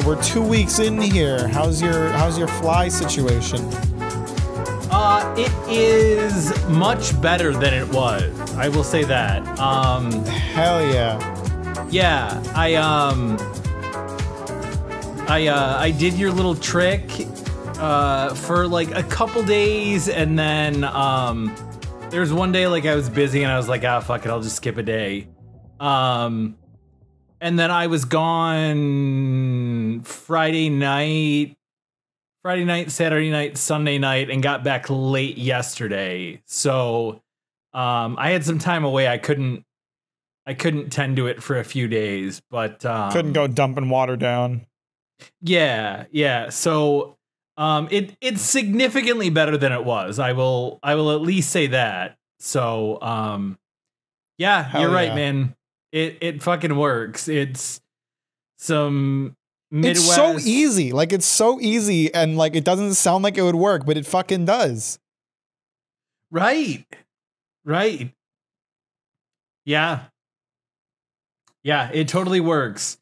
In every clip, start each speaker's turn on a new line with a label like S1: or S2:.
S1: We're 2 weeks in here. How's your fly situation?
S2: It is much better than it was. I will say that.
S1: Hell yeah.
S2: Yeah, I did your little trick for like a couple days, and then there was one day like I was busy and I was like, ah, fuck it, I'll just skip a day. And then I was gone Friday night, Saturday night, Sunday night, and got back late yesterday. So I had some time away. I couldn't tend to it for a few days, but
S1: couldn't go dumping water down.
S2: Yeah. So it's significantly better than it was. I will at least say that. So yeah,
S1: Hell
S2: you're right,
S1: yeah.
S2: man. It fucking works. It's some Midwest.
S1: It's so easy. Like, it's so easy, and like it doesn't sound like it would work, but it fucking does.
S2: Right. Yeah, it totally works.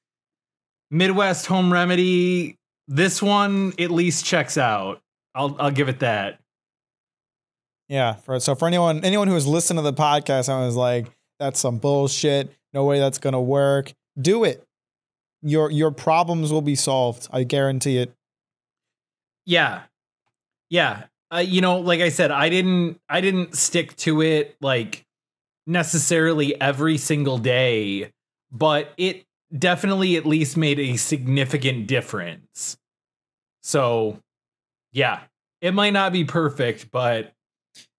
S2: Midwest home remedy. This one at least checks out. I'll give it that.
S1: Yeah. For anyone who has listened to the podcast and was like, that's some bullshit, no way that's gonna work, do it. Your problems will be solved. I guarantee it.
S2: Yeah. You know, like I said, I didn't stick to it like necessarily every single day, but it definitely at least made a significant difference. So yeah, it might not be perfect, but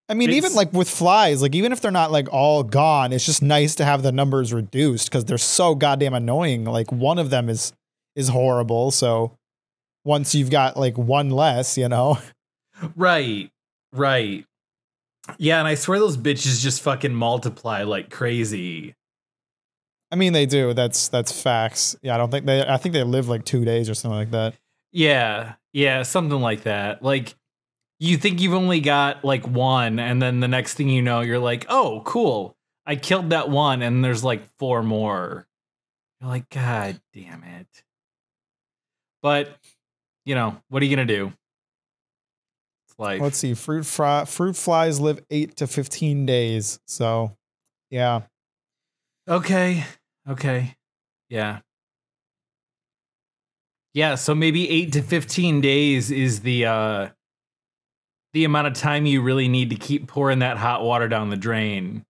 S1: I mean, even like with flies, like even if they're not like all gone, it's just nice to have the numbers reduced because they're so goddamn annoying. Like one of them is horrible. So once you've got like one less, you know.
S2: Right. Yeah, and I swear those bitches just fucking multiply like crazy.
S1: I mean, they do. That's facts. Yeah, I think they live like 2 days or something like that.
S2: Yeah, something like that. Like, you think you've only got like one, and then the next thing you know, you're like, oh, cool, I killed that one, and there's like 4 more. You're like, God damn it. But, you know, what are you gonna do? It's life.
S1: Let's see. Fruit flies live 8 to 15 days. So, yeah.
S2: Okay. Yeah, so maybe 8 to 15 days is the amount of time you really need to keep pouring that hot water down the drain.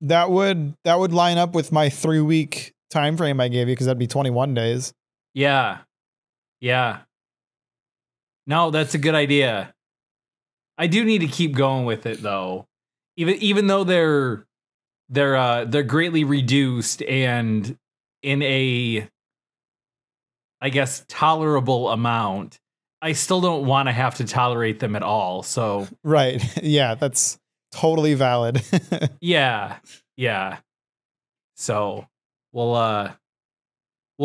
S1: That would line up with my 3-week time frame I gave you, because that'd be 21 days.
S2: Yeah. No, that's a good idea. I do need to keep going with it though. Even though they're greatly reduced and in a, I guess, tolerable amount, I still don't want to have to tolerate them at all. So
S1: right. Yeah, that's totally valid.
S2: yeah. So we'll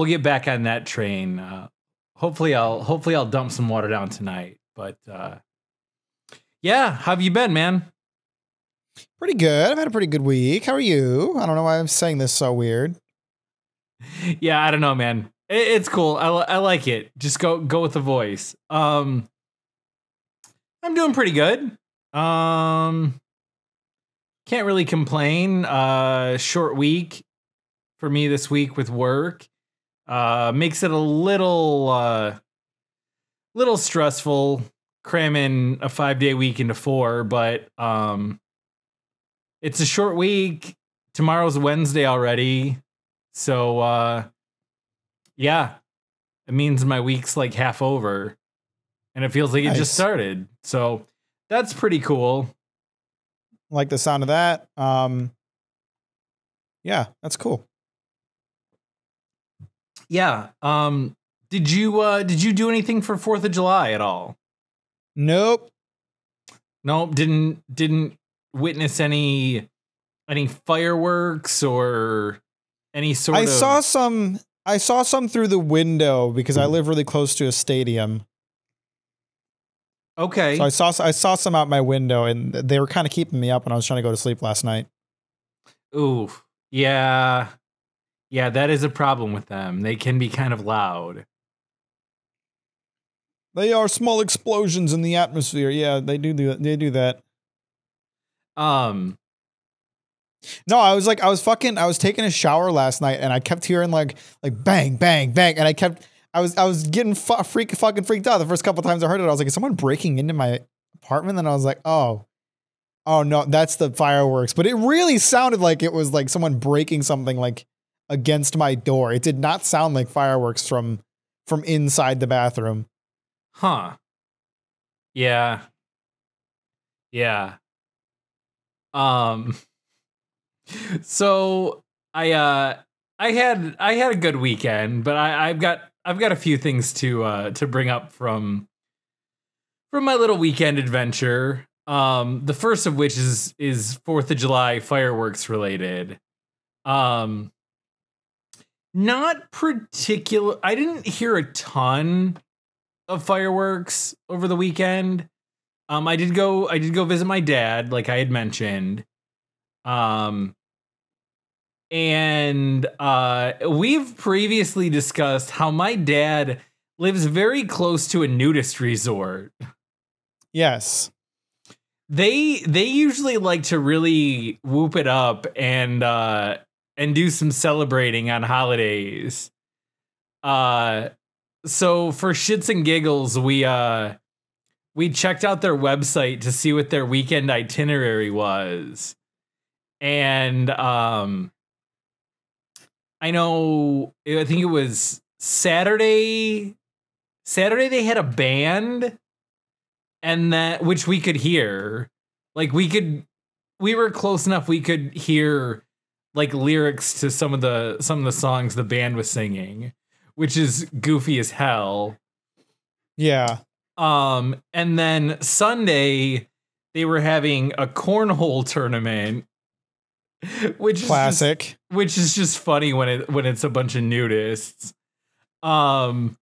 S2: get back on that train. Hopefully I'll dump some water down tonight. But yeah, how have you been, man?
S1: Pretty good. I've had a pretty good week. How are you? I don't know why I'm saying this so weird.
S2: Yeah, I don't know, man. It's cool. I like it. Just go with the voice. I'm doing pretty good. Can't really complain. Short week for me this week with work. Makes it a little stressful cramming a 5-day week into 4, but it's a short week. Tomorrow's Wednesday already. So yeah, it means my week's like half over, and it feels like it just started. So that's pretty cool.
S1: Like the sound of that. Yeah, that's cool.
S2: Yeah. Did you do anything for 4th of July at all?
S1: Nope.
S2: Didn't witness any fireworks or any sort of. I saw some through the window because I live really close to a stadium. Okay.
S1: So I saw some out my window, and they were kind of keeping me up when I was trying to go to sleep last night.
S2: Ooh, yeah, that is a problem with them. They can be kind of loud.
S1: They are small explosions in the atmosphere. Yeah, they do that. No, I was taking a shower last night and I kept hearing like bang, bang, bang. And I was getting fucking freaked out the first couple times I heard it. I was like, is someone breaking into my apartment? And I was like, oh no, that's the fireworks. But it really sounded like it was like someone breaking something like against my door. It did not sound like fireworks from inside the bathroom.
S2: Huh. Yeah. Yeah. So I had a good weekend, but I've got a few things to bring up from my little weekend adventure. The first of which is 4th of July fireworks related. Not particular. I didn't hear a ton of fireworks over the weekend. I did go visit my dad, like I had mentioned. And we've previously discussed how my dad lives very close to a nudist resort.
S1: Yes.
S2: They usually like to really whoop it up and do some celebrating on holidays. So for shits and giggles, we checked out their website to see what their weekend itinerary was. And I think it was Saturday they had a band, and that, which we could hear. Like we were close enough we could hear like lyrics to some of the songs the band was singing, which is goofy as hell.
S1: Yeah.
S2: And then Sunday they were having a cornhole tournament, which
S1: classic.
S2: Which is just funny when it's a bunch of nudists. And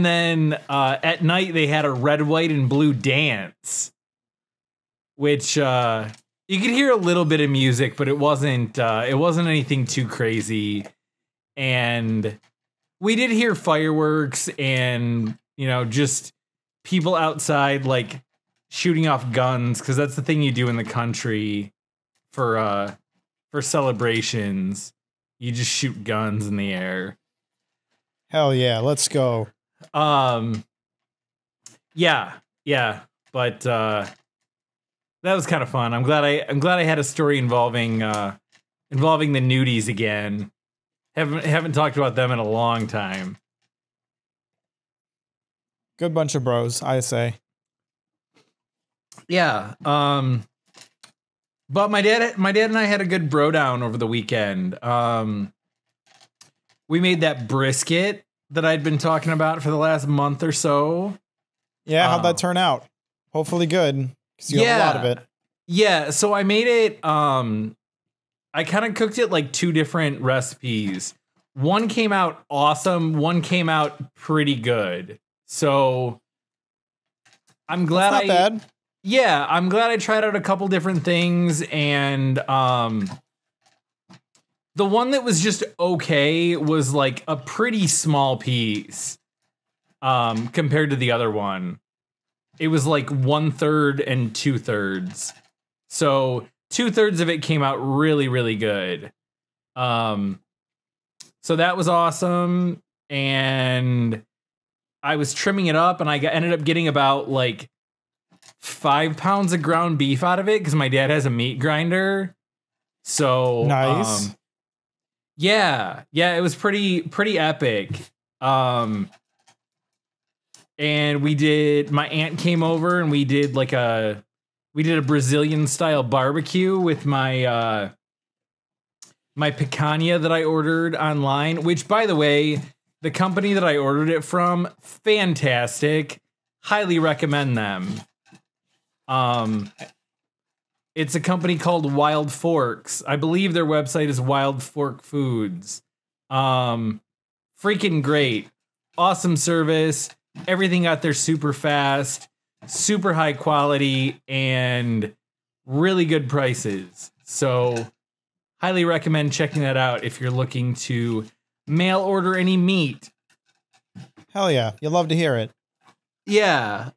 S2: then at night they had a red, white, and blue dance, which you could hear a little bit of music, but it wasn't anything too crazy. And we did hear fireworks and, just people outside like shooting off guns, because that's the thing you do in the country for celebrations. You just shoot guns in the air.
S1: Hell yeah, let's go.
S2: Yeah, but that was kind of fun. I'm glad I had a story involving the nudies again. Haven't talked about them in a long time.
S1: Good bunch of bros, I say.
S2: Yeah. But my dad and I had a good bro down over the weekend. We made that brisket that I'd been talking about for the last month or so.
S1: Yeah, how'd that turn out? Hopefully good, because you have a lot of it.
S2: Yeah, so I made it, I kind of cooked it like 2 different recipes. One came out awesome, one came out pretty good. So I'm glad
S1: That's not bad.
S2: Yeah, I'm glad I tried out a couple different things, and the one that was just okay was like a pretty small piece compared to the other one. It was like 1/3 and 2/3. So 2/3 of it came out really, really good. So that was awesome. And I was trimming it up, and I ended up getting about like 5 pounds of ground beef out of it, because my dad has a meat grinder. So
S1: nice.
S2: Yeah, it was pretty epic. And my aunt came over, and we did a Brazilian style barbecue with my my picanha that I ordered online, which, by the way, the company that I ordered it from, fantastic. Highly recommend them. It's a company called Wild Forks. I believe their website is Wild Fork Foods. Freaking great. Awesome service. Everything got there super fast, super high quality, and really good prices. So highly recommend checking that out if you're looking to mail order any meat.
S1: Hell yeah. You'll love to hear it.
S2: Yeah.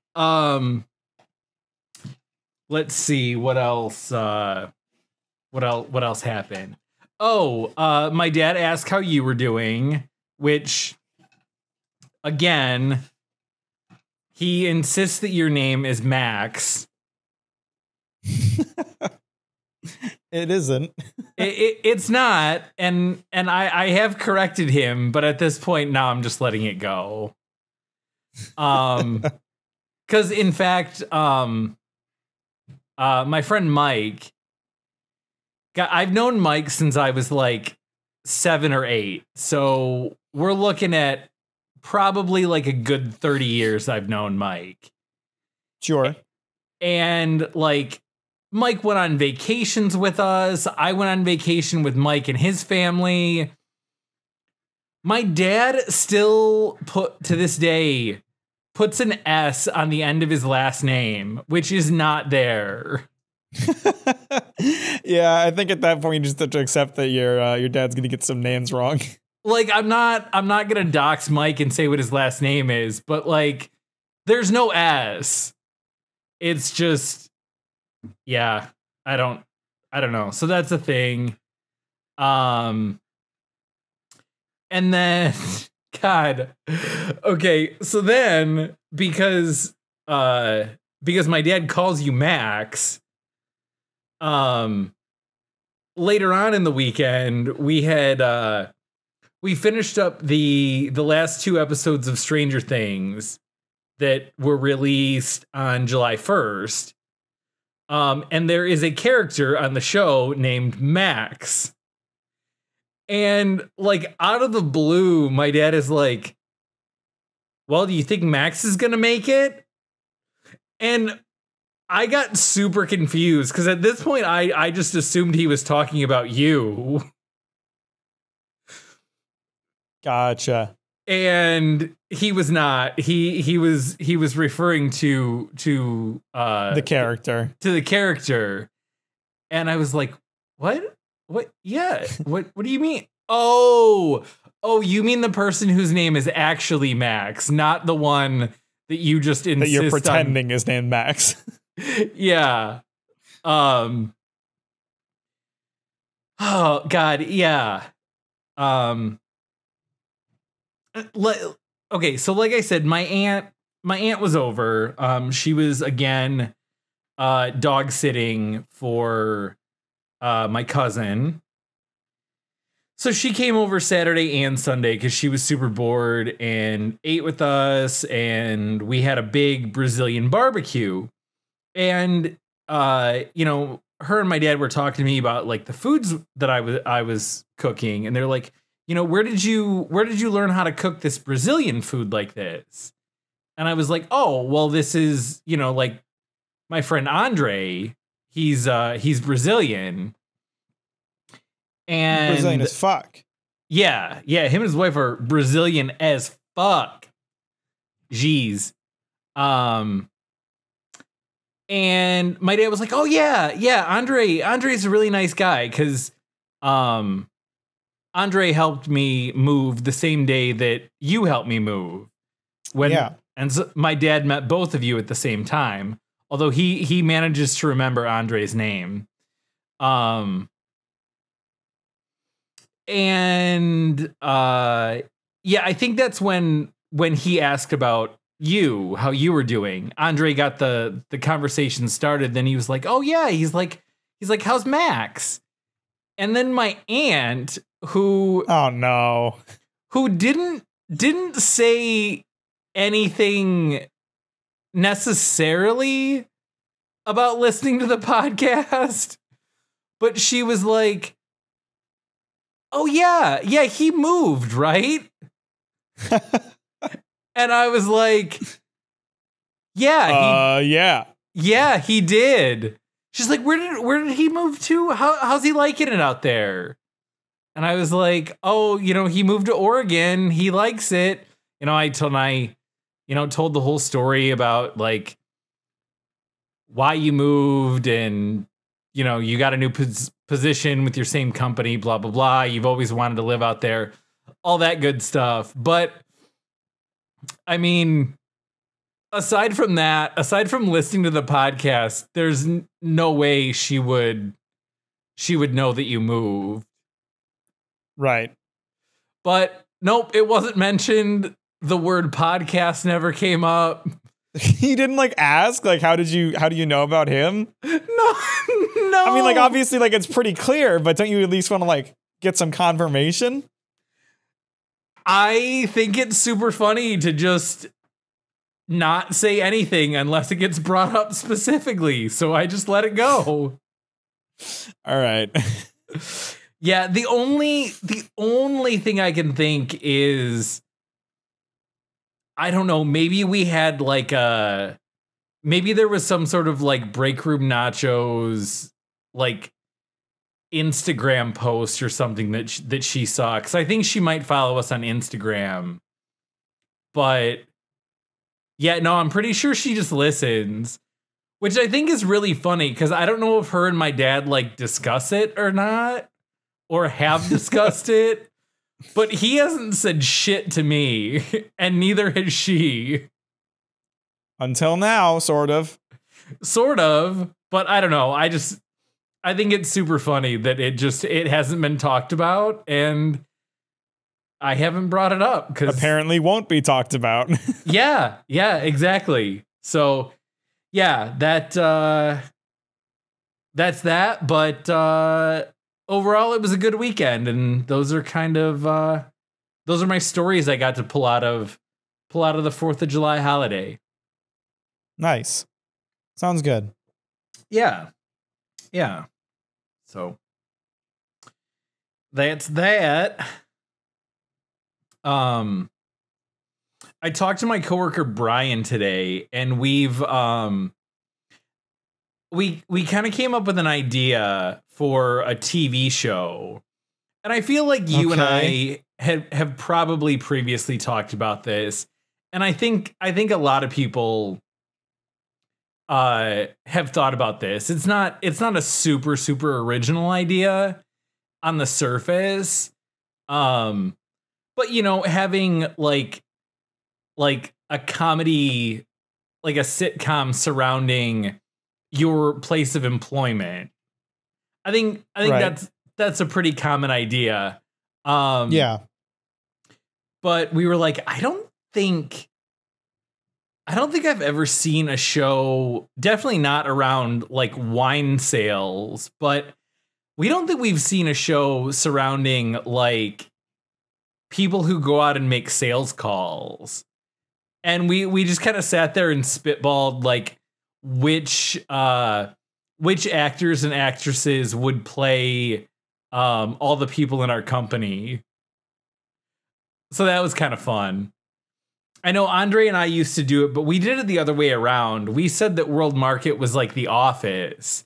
S2: Let's see what else. What else happened? Oh, my dad asked how you were doing, which, again, he insists that your name is Max.
S1: It isn't.
S2: It's not, and I have corrected him, but at this point now I'm just letting it go. Because in fact, my friend Mike, I've known Mike since I was like 7 or 8, so we're looking at probably like a good 30 years I've known Mike.
S1: Sure.
S2: And like, Mike went on vacations with us. I went on vacation with Mike and his family. My dad still to this day puts an S on the end of his last name, which is not there.
S1: Yeah, I think at that point you just have to accept that your dad's gonna get some names wrong.
S2: Like, I'm not gonna dox Mike and say what his last name is, but like, there's no S. It's just, yeah, I don't know. So that's a thing. And then, God, okay. So then, because my dad calls you Max, later on in the weekend, we had, we finished up the last 2 episodes of Stranger Things that were released on July 1st. And there is a character on the show named Max. And like, out of the blue, my dad is like, well, do you think Max is going to make it? And I got super confused because at this point, I just assumed he was talking about you.
S1: Gotcha.
S2: And he was not. He was referring to
S1: the character.
S2: To the character. And I was like, what? What? Yeah. What do you mean? Oh, you mean the person whose name is actually Max, not the one that you just insist
S1: that you're pretending
S2: on.
S1: is named Max.
S2: Yeah. Oh God, yeah. Okay, so like I said, my aunt was over. She was again dog sitting for my cousin. So she came over Saturday and Sunday because she was super bored and ate with us, and we had a big Brazilian barbecue. And you know, her and my dad were talking to me about like the foods that I was cooking, and they're like, you know, where did you learn how to cook this Brazilian food like this? And I was like, oh, well, this is, you know, like my friend Andre, he's Brazilian. And
S1: Brazilian as fuck.
S2: Yeah, him and his wife are Brazilian as fuck. Jeez. And my dad was like, oh yeah, Andre's a really nice guy, because Andre helped me move the same day that you helped me move. And so my dad met both of you at the same time, although he manages to remember Andre's name. Yeah, I think that's when he asked about you, how you were doing. Andre got the conversation started. Then he was like, oh yeah, he's like, how's Max? And then my aunt, who didn't say anything necessarily about listening to the podcast, but she was like, oh yeah, he moved, right? And I was like, yeah, he did. She's like, where did he move to? How's he liking it out there? And I was like, oh, you know, he moved to Oregon. He likes it. You know, I told the whole story about like why you moved, and you know, you got a new position with your same company, blah blah blah. You've always wanted to live out there, all that good stuff. But I mean, aside from that, aside from listening to the podcast, there's no way she would know that you moved.
S1: Right.
S2: But nope, it wasn't mentioned. The word podcast never came up.
S1: He didn't like ask, like, how do you know about him?
S2: No.
S1: I mean, like, obviously, like, it's pretty clear, but don't you at least want to like get some confirmation?
S2: I think it's super funny to just not say anything unless it gets brought up specifically. So I just let it go.
S1: All right.
S2: Yeah, the only thing I can think is, I don't know, maybe we had like maybe there was some sort of like Breakroom Nachos like Instagram post or something that she saw, because I think she might follow us on Instagram. But yeah, no, I'm pretty sure she just listens, which I think is really funny, because I don't know if her and my dad like discuss it or not, or have discussed it, but he hasn't said shit to me, and neither has she.
S1: Until now, sort of.
S2: Sort of, but I don't know. I think it's super funny that it hasn't been talked about, and I haven't brought it up because
S1: apparently won't be talked about.
S2: yeah, exactly. So yeah, that's that. But overall, it was a good weekend, and those are kind of those are my stories I got to pull out of the 4th of July holiday.
S1: Nice. Sounds good.
S2: Yeah. So that's that. I talked to my coworker Brian today, and we kind of came up with an idea for a TV show. And I feel like you and I have probably previously talked about this. And I think a lot of people have thought about this. It's not a super original idea on the surface. But you know, having like a comedy, like a sitcom surrounding your place of employment. I think right. that's a pretty common idea.
S1: Yeah.
S2: But we were like, I don't think I've ever seen a show, definitely not around like wine sales, but we don't think we've seen a show surrounding like people who go out and make sales calls. And we just kind of sat there and spitballed like which actors and actresses would play all the people in our company. So that was kind of fun. I know Andre and I used to do it, but we did it the other way around. We said that World Market was like The Office,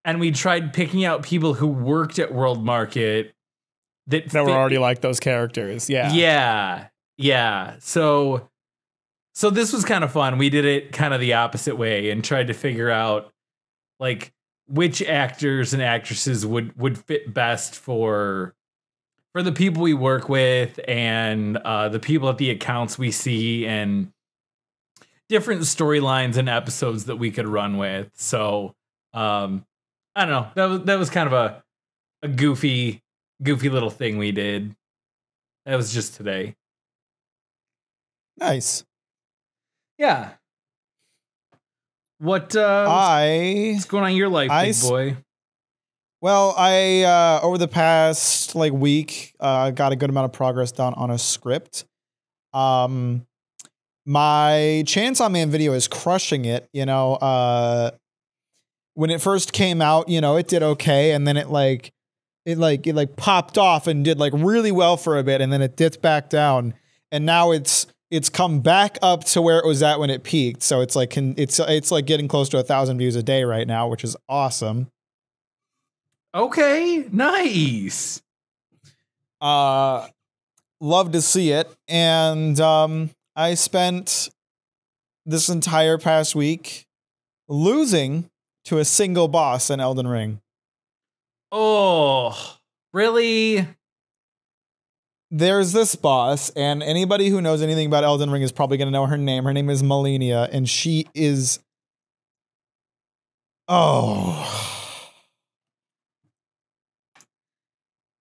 S2: and we tried picking out people who worked at World Market that
S1: were already like those characters.
S2: Yeah. So this was kind of fun. We did it kind of the opposite way and tried to figure out like which actors and actresses would fit best for the people we work with, and the people at the accounts we see, and different storylines and episodes that we could run with. So I don't know. That was kind of a goofy little thing we did. That was just today.
S1: Nice.
S2: Yeah. What's going on in your life, big boy?
S1: Well, I over the past like week, got a good amount of progress done on a script. My Chainsaw Man video is crushing it. You know, when it first came out, you know, it did okay, and then it popped off and did like really well for a bit, and then it dipped back down, and now it's come back up to where it was at when it peaked. So it's like it's like getting close to 1,000 views a day right now, which is awesome.
S2: Okay, nice.
S1: Love to see it. And I spent this entire past week losing to a single boss in Elden Ring.
S2: Oh, really?
S1: there's this boss, and anybody who knows anything about Elden Ring is probably going to know her name. Her name is Malenia, and she is...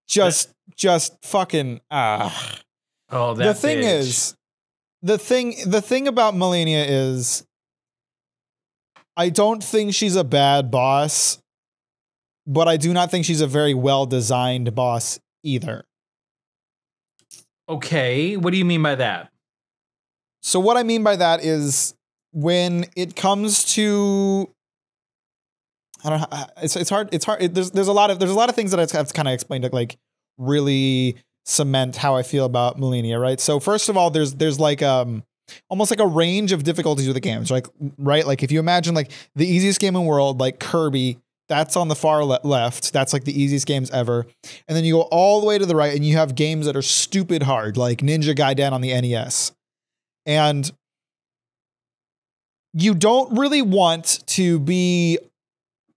S1: Just fucking...
S2: Oh, that
S1: The thing
S2: bitch.
S1: is... The thing about Malenia is... I don't think she's a bad boss, but I do not think she's a very well-designed boss either.
S2: Okay, what do you mean by that?
S1: So what I mean by that is when it comes to, I don't know, it's hard. There's a lot of things that I have to kind of explain to like really cement how I feel about Malenia, right? So first of all, there's like almost like a range of difficulties with the games, like right? Like if you imagine like the easiest game in the world, like Kirby, that's on the far left. That's like the easiest games ever. And then you go all the way to the right and you have games that are stupid hard, like Ninja Gaiden on the NES. And you don't really want to be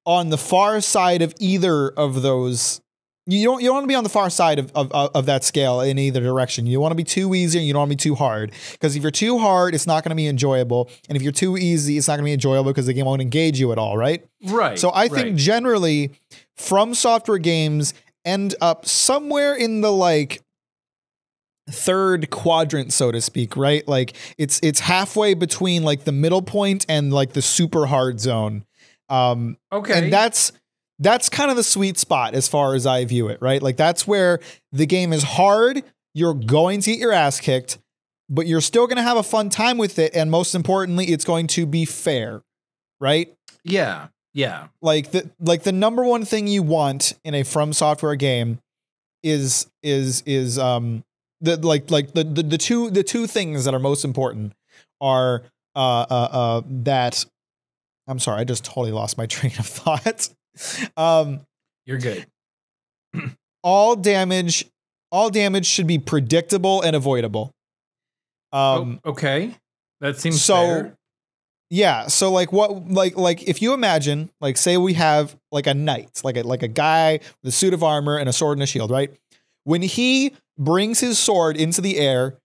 S1: on the far side of either of those. You don't want to be on the far side of that scale in either direction. You want to be too easy and you don't want to be too hard. Because if you're too hard, it's not going to be enjoyable. And if you're too easy, it's not going to be enjoyable because the game won't engage you at all, right?
S2: Right.
S1: So I think generally From Software games end up somewhere in the like third quadrant, so to speak, right? Like it's halfway between like the middle point and like the super hard zone. Okay. And that's kind of the sweet spot as far as I view it, right? Like that's where the game is hard. You're going to get your ass kicked, but you're still going to have a fun time with it. And most importantly, it's going to be fair, right?
S2: Yeah. Yeah.
S1: Like the number one thing you want in a From Software game is the two things that are most important are that I'm sorry, I just totally lost my train of thought.
S2: You're good.
S1: all damage should be predictable and avoidable.
S2: Okay. That seems
S1: so
S2: fair.
S1: Yeah, so like what like if you imagine, like say we have like a knight, like a guy with a suit of armor and a sword and a shield, right? When he brings his sword into the air,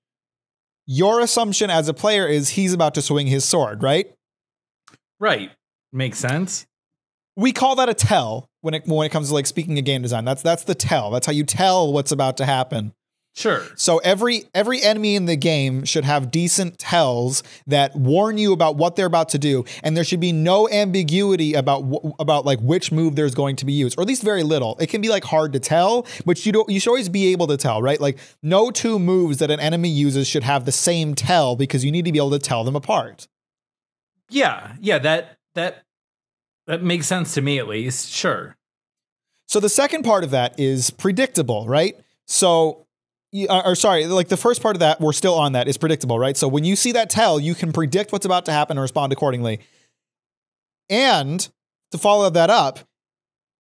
S1: your assumption as a player is he's about to swing his sword, right?
S2: Right. Makes sense.
S1: We call that a tell when it comes to like speaking of game design. That's the tell. That's how you tell what's about to happen.
S2: Sure.
S1: So every enemy in the game should have decent tells that warn you about what they're about to do, and there should be no ambiguity about like which move there's going to be used, or at least very little. It can be like hard to tell, but you should always be able to tell, right? Like no two moves that an enemy uses should have the same tell because you need to be able to tell them apart.
S2: Yeah. That makes sense to me at least. Sure.
S1: So the second part of that is predictable, right? So like the first part of that, we're still on that, is predictable, right? So when you see that tell, you can predict what's about to happen and respond accordingly. And to follow that up,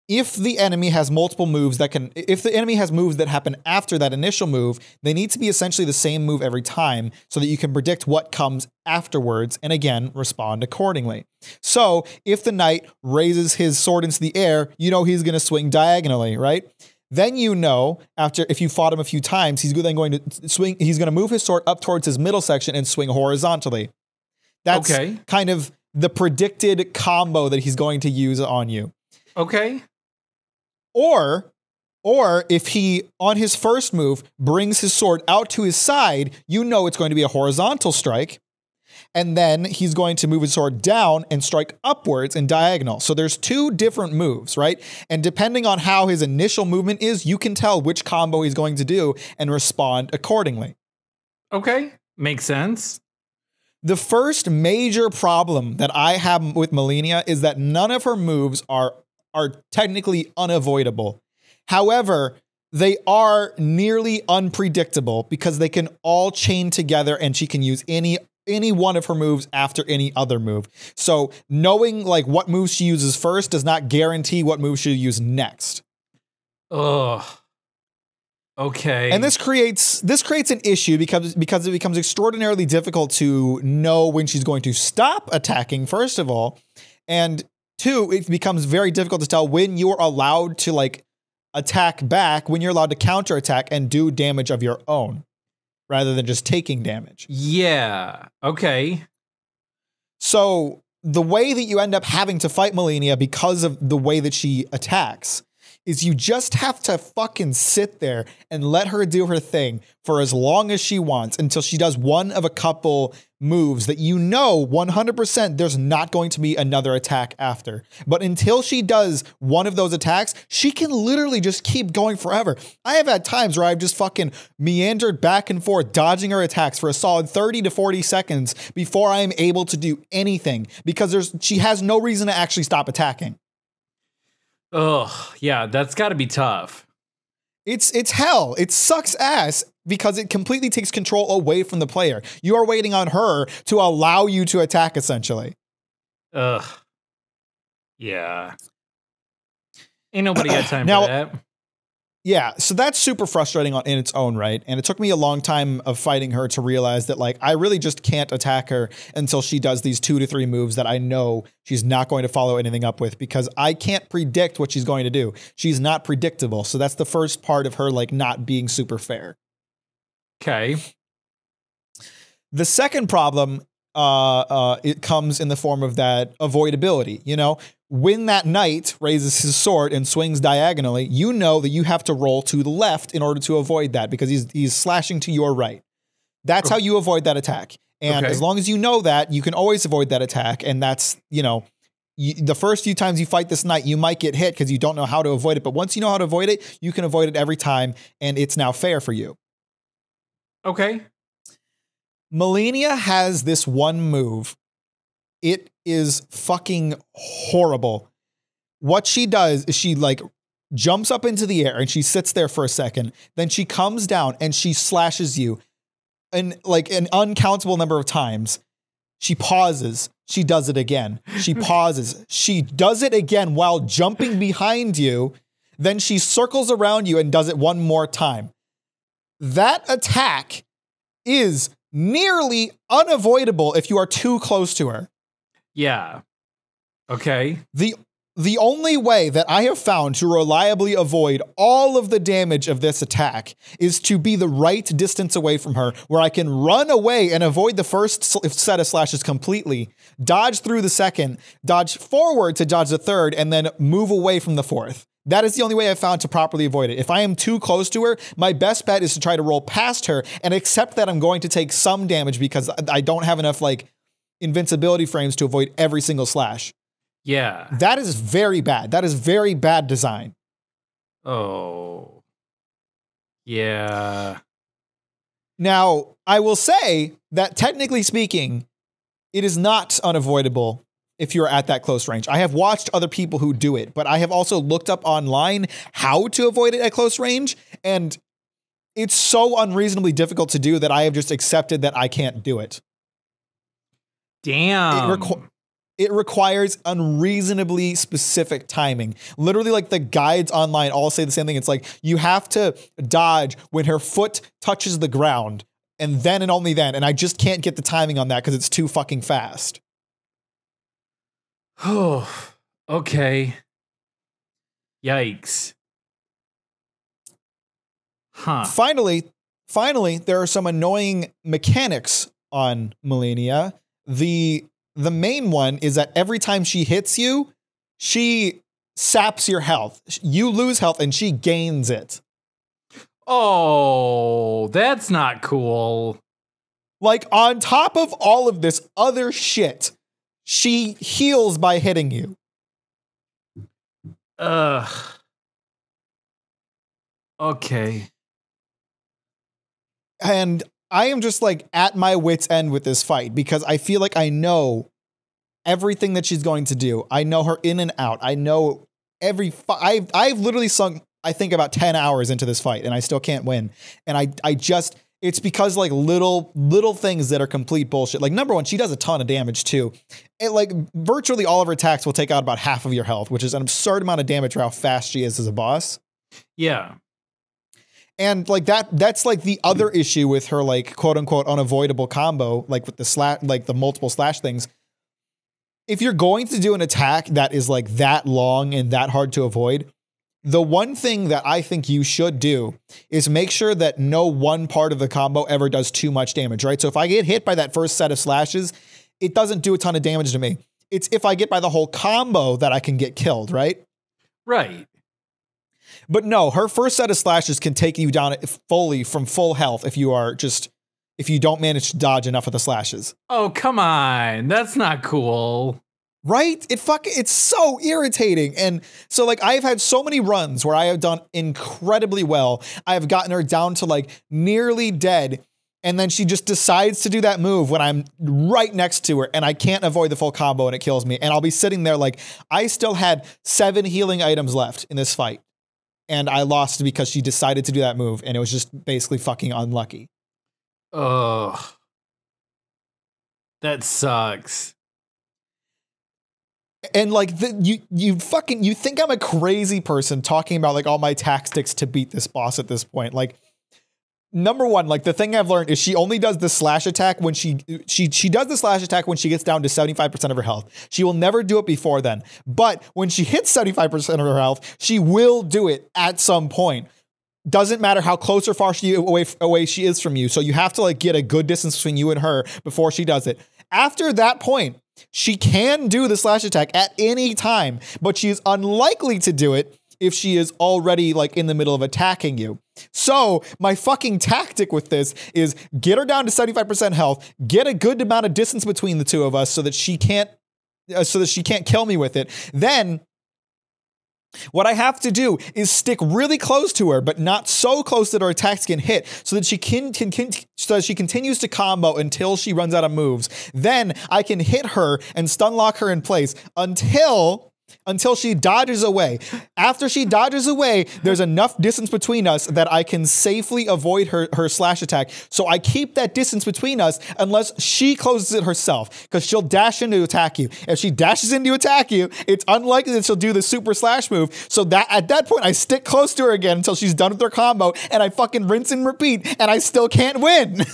S1: if the enemy has multiple moves if the enemy has moves that happen after that initial move, they need to be essentially the same move every time so that you can predict what comes afterwards and again, respond accordingly. So if the knight raises his sword into the air, you know he's going to swing diagonally, right? Then you know, if you fought him a few times, he's then going to swing, he's going to move his sword up towards his middle section and swing horizontally. That's kind of the predicted combo that he's going to use on you.
S2: Okay.
S1: Or if he, on his first move, brings his sword out to his side, you know it's going to be a horizontal strike. And then he's going to move his sword down and strike upwards and diagonal. So there's two different moves, right? And depending on how his initial movement is, you can tell which combo he's going to do and respond accordingly.
S2: Okay. Makes sense.
S1: The first major problem that I have with Malenia is that none of her moves are technically unavoidable. However, they are nearly unpredictable because they can all chain together and she can use any one of her moves after any other move. So knowing like what moves she uses first does not guarantee what moves she'll use next.
S2: Ugh. Okay.
S1: And this creates an issue because it becomes extraordinarily difficult to know when she's going to stop attacking, first of all. And two, it becomes very difficult to tell when you're allowed to like attack back when you're allowed to counterattack and do damage of your own rather than just taking damage.
S2: Yeah. Okay.
S1: So the way that you end up having to fight Malenia because of the way that she attacks is you just have to fucking sit there and let her do her thing for as long as she wants until she does one of a couple moves that you know 100% there's not going to be another attack after. But until she does one of those attacks, she can literally just keep going forever. I have had times where I've just fucking meandered back and forth, dodging her attacks for a solid 30 to 40 seconds before I am able to do anything because she has no reason to actually stop attacking.
S2: Ugh, yeah, that's got to be tough.
S1: It's hell. It sucks ass because it completely takes control away from the player. You are waiting on her to allow you to attack, essentially.
S2: Ugh. Yeah. Ain't nobody got time for that.
S1: Yeah, so that's super frustrating in its own right. And it took me a long time of fighting her to realize that, like, I really just can't attack her until she does these 2 to 3 moves that I know she's not going to follow anything up with because I can't predict what she's going to do. She's not predictable. So that's the first part of her, like, not being super fair.
S2: Okay.
S1: The second problem, it comes in the form of that avoidability, you know? When that knight raises his sword and swings diagonally, you know that you have to roll to the left in order to avoid that because he's slashing to your right. That's how you avoid that attack. And as long as you know that, you can always avoid that attack. And that's, you know, the first few times you fight this knight, you might get hit because you don't know how to avoid it. But once you know how to avoid it, you can avoid it every time. And it's now fair for you.
S2: Okay.
S1: Malenia has this one move. It is fucking horrible. What she does is she like jumps up into the air and she sits there for a second. Then she comes down and she slashes you and like an uncountable number of times. She pauses. She does it again. She pauses. She does it again while jumping behind you. Then she circles around you and does it one more time. That attack is nearly unavoidable if you are too close to her.
S2: Yeah. Okay.
S1: The only way that I have found to reliably avoid all of the damage of this attack is to be the right distance away from her, where I can run away and avoid the first set of slashes completely, dodge through the second, dodge forward to dodge the third, and then move away from the fourth. That is the only way I've found to properly avoid it. If I am too close to her, my best bet is to try to roll past her and accept that I'm going to take some damage because I don't have enough like invincibility frames to avoid every single slash.
S2: Yeah.
S1: That is very bad. That is very bad design.
S2: Oh. Yeah.
S1: Now, I will say that technically speaking, it is not unavoidable if you're at that close range. I have watched other people who do it, but I have also looked up online how to avoid it at close range, and it's so unreasonably difficult to do that I have just accepted that I can't do it.
S2: Damn.
S1: It requires unreasonably specific timing. Literally, like the guides online all say the same thing. It's like you have to dodge when her foot touches the ground and then and only then. And I just can't get the timing on that because it's too fucking fast.
S2: Oh, okay. Yikes. Huh.
S1: Finally, there are some annoying mechanics on Malenia. The main one is that every time she hits you, she saps your health. You lose health and she gains it.
S2: Oh, that's not cool.
S1: Like on top of all of this other shit, she heals by hitting you.
S2: Ugh. Okay.
S1: And I am just like at my wit's end with this fight because I feel like I know everything that she's going to do. I know her in and out. I know I've literally sunk, I think, about 10 hours into this fight and I still can't win. And I just, it's because like little things that are complete bullshit. Like number one, she does a ton of damage too. Like virtually all of her attacks will take out about half of your health, which is an absurd amount of damage for how fast she is as a boss.
S2: Yeah.
S1: And like that's like the other issue with her like quote unquote unavoidable combo, like with the multiple slash things. If you're going to do an attack that is like that long and that hard to avoid, The one thing that I think you should do is make sure that no one part of the combo ever does too much damage, right? So if I get hit by that first set of slashes, it doesn't do a ton of damage to me. It's if I get by the whole combo that I can get killed, right?
S2: Right.
S1: But no, her first set of slashes can take you down fully from full health if you don't manage to dodge enough of the slashes.
S2: Oh, come on. That's not cool.
S1: Right? It's so irritating. And so like I've had so many runs where I have done incredibly well. I have gotten her down to like nearly dead. And then she just decides to do that move when I'm right next to her and I can't avoid the full combo and it kills me. And I'll be sitting there like I still had 7 healing items left in this fight. And I lost because she decided to do that move. And it was just basically fucking unlucky.
S2: Ugh. That sucks.
S1: And like you think I'm a crazy person talking about like all my tactics to beat this boss at this point. Like number one, like the thing I've learned is she only does the slash attack when she does the slash attack when she gets down to 75% of her health. She will never do it before then. But when she hits 75% of her health, she will do it at some point. Doesn't matter how close or far away she is from you. So you have to like get a good distance between you and her before she does it. After that point, she can do the slash attack at any time, but she is unlikely to do it if she is already like in the middle of attacking you. So my fucking tactic with this is get her down to 75% health, get a good amount of distance between the two of us so that she can't kill me with it. Then what I have to do is stick really close to her, but not so close that her attacks can hit, so that she continues to combo until she runs out of moves. Then I can hit her and stun lock her in place until she dodges away. After she dodges away, there's enough distance between us that I can safely avoid her slash attack. So I keep that distance between us unless she closes it herself, because she'll dash in to attack you. If she dashes in to attack you, it's unlikely that she'll do the super slash move. So that at that point, I stick close to her again until she's done with her combo, and I fucking rinse and repeat, and I still can't win.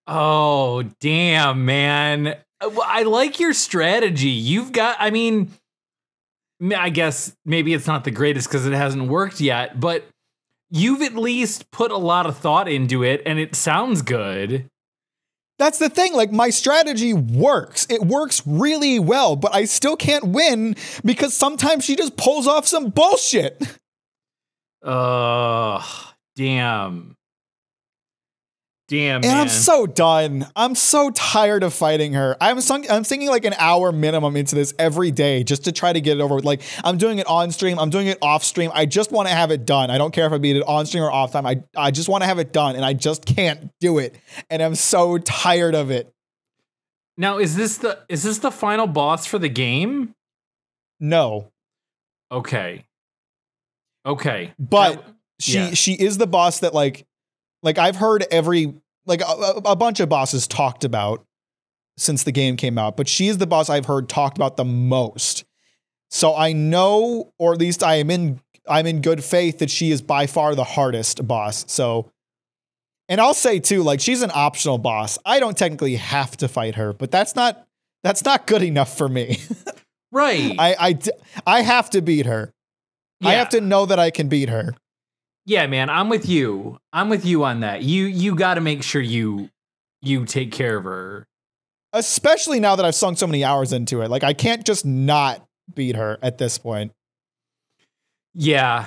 S2: Oh, damn, man. I like your strategy. I guess maybe it's not the greatest because it hasn't worked yet, but you've at least put a lot of thought into it and it sounds good.
S1: That's the thing. Like my strategy works. It works really well, but I still can't win because sometimes she just pulls off some bullshit.
S2: Damn. Damn,
S1: and
S2: man.
S1: I'm so done. I'm so tired of fighting her. I'm thinking like an hour minimum into this every day just to try to get it over with. Like I'm doing it on stream. I'm doing it off stream. I just want to have it done. I don't care if I beat it on stream or off time. I just want to have it done and I just can't do it. And I'm so tired of it.
S2: Now, is this the final boss for the game?
S1: No.
S2: Okay.
S1: But she is the boss that like I've heard a bunch of bosses talked about since the game came out, but she is the boss I've heard talked about the most. So I know, or at least I'm in good faith that she is by far the hardest boss. So, and I'll say too, like she's an optional boss. I don't technically have to fight her, but that's not good enough for me.
S2: Right.
S1: I have to beat her. Yeah. I have to know that I can beat her.
S2: Yeah, man, I'm with you. I'm with you on that. You got to make sure you take care of her.
S1: Especially now that I've sunk so many hours into it. Like I can't just not beat her at this point.
S2: Yeah.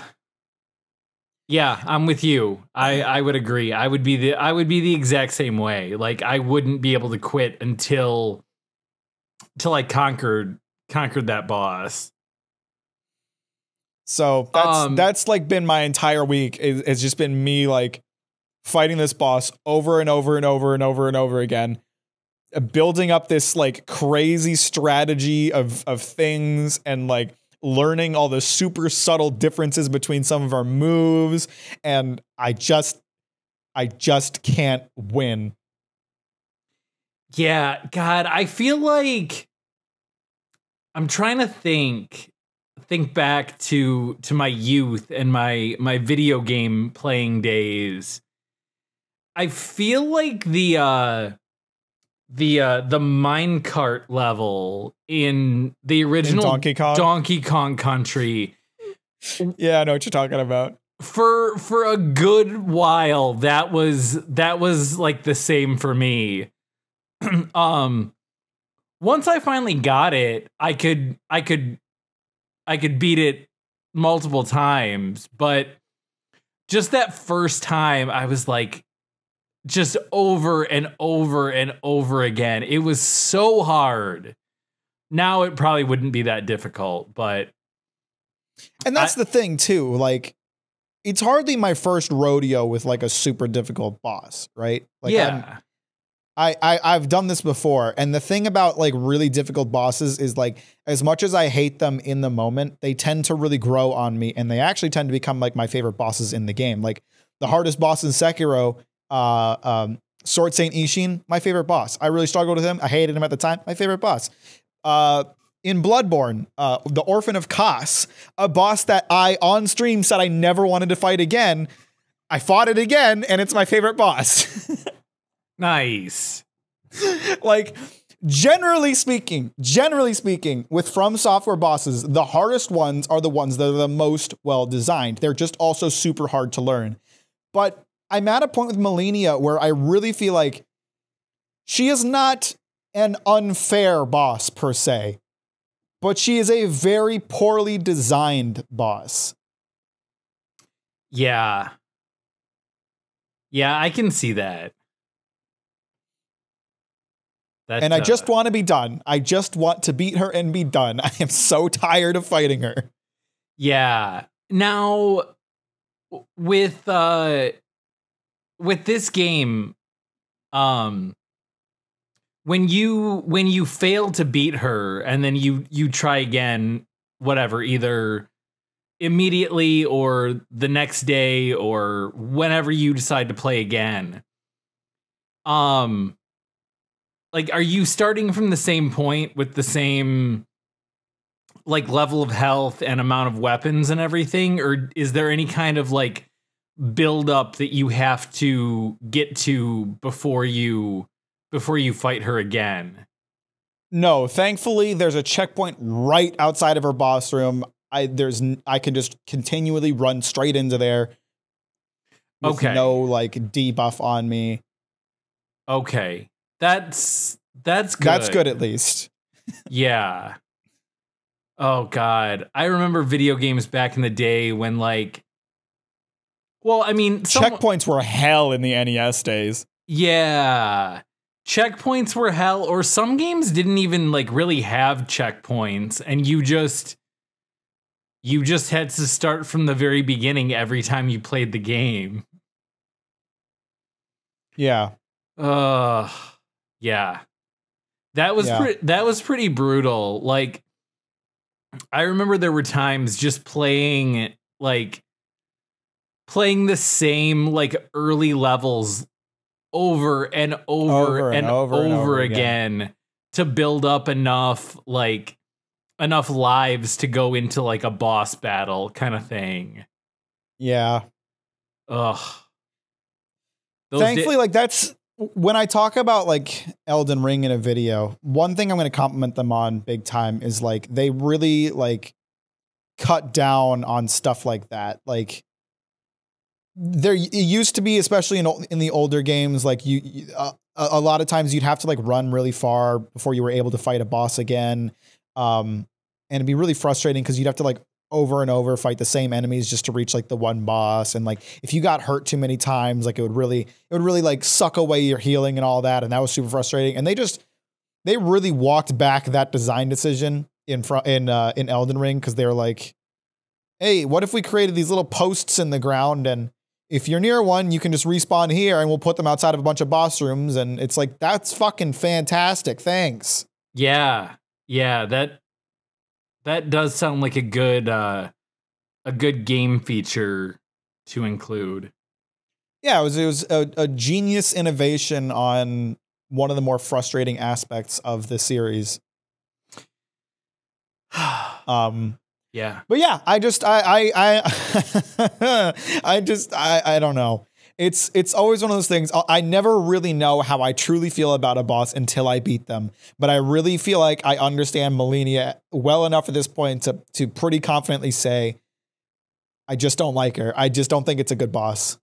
S2: Yeah, I'm with you. I would agree. I would be the exact same way. Like I wouldn't be able to quit until I conquered that boss.
S1: So that's like been my entire week. It's just been me like fighting this boss over and over and over and over and over again, building up this like crazy strategy of things and like learning all the super subtle differences between some of our moves. And I just can't win.
S2: Yeah, God, I feel like I'm trying to think back to my youth and my video game playing days. I feel like the minecart level in the original
S1: Donkey Kong
S2: Country
S1: Yeah, I know what you're talking about.
S2: For a good while, that was like the same for me. Once I finally got it, I could beat it multiple times, but just that first time I was like just over and over and over again. It was so hard. Now it probably wouldn't be that difficult, but
S1: and that's the thing too, like it's hardly my first rodeo with like a super difficult boss, right? Like
S2: yeah.
S1: I've done this before, and the thing about like really difficult bosses is like as much as I hate them in the moment, they tend to really grow on me, and they actually tend to become like my favorite bosses in the game. Like the hardest boss in Sekiro, Sword Saint Ishin, my favorite boss. I really struggled with him. I hated him at the time. My favorite boss. In Bloodborne, the Orphan of Kos, a boss that I on stream said I never wanted to fight again. I fought it again, and it's my favorite boss.
S2: Nice.
S1: Like, generally speaking, with From Software bosses, the hardest ones are the ones that are the most well designed. They're just also super hard to learn. But I'm at a point with Malenia where I really feel like she is not an unfair boss per se, but she is a very poorly designed boss.
S2: Yeah. Yeah, I can see that.
S1: And I just want to be done. I just want to beat her and be done. I am so tired of fighting her.
S2: Yeah. Now, with this game, when you fail to beat her and then you try again, whatever, either immediately or the next day or whenever you decide to play again, like, are you starting from the same point with the same like level of health and amount of weapons and everything, or is there any kind of like build up that you have to get to before you fight her again?
S1: No, thankfully there's a checkpoint right outside of her boss room. I can just continually run straight into there with no like debuff on me.
S2: Okay. That's good.
S1: That's good at least.
S2: Yeah. Oh God. I remember video games back in the day when like, well, I mean,
S1: checkpoints were hell in the NES days.
S2: Yeah. Checkpoints were hell, or some games didn't even like really have checkpoints, and you just had to start from the very beginning every time you played the game.
S1: Yeah.
S2: Yeah. That was pretty brutal. Like, I remember there were times just playing the same like early levels over and over again to build up enough lives to go into like a boss battle kind of thing.
S1: Yeah.
S2: Ugh.
S1: Thankfully, like that's when I talk about like Elden Ring in a video, one thing I'm going to compliment them on big time is like they really like cut down on stuff like that. Like it used to be, especially in the older games, like a lot of times you'd have to like run really far before you were able to fight a boss again. And it'd be really frustrating because you'd have to like over and over fight the same enemies just to reach like the one boss. And like, if you got hurt too many times, like it would really like suck away your healing and all that. And that was super frustrating. And they really walked back that design decision in Elden Ring. Cause they were like, hey, what if we created these little posts in the ground, and if you're near one, you can just respawn here and we'll put them outside of a bunch of boss rooms. And it's like, that's fucking fantastic. Thanks.
S2: Yeah. Yeah. That does sound like a good game feature to include.
S1: Yeah, it was a genius innovation on one of the more frustrating aspects of the series.
S2: Yeah.
S1: But yeah, I don't know. It's always one of those things. I never really know how I truly feel about a boss until I beat them. But I really feel like I understand Malenia well enough at this point to pretty confidently say I just don't like her. I just don't think it's a good boss.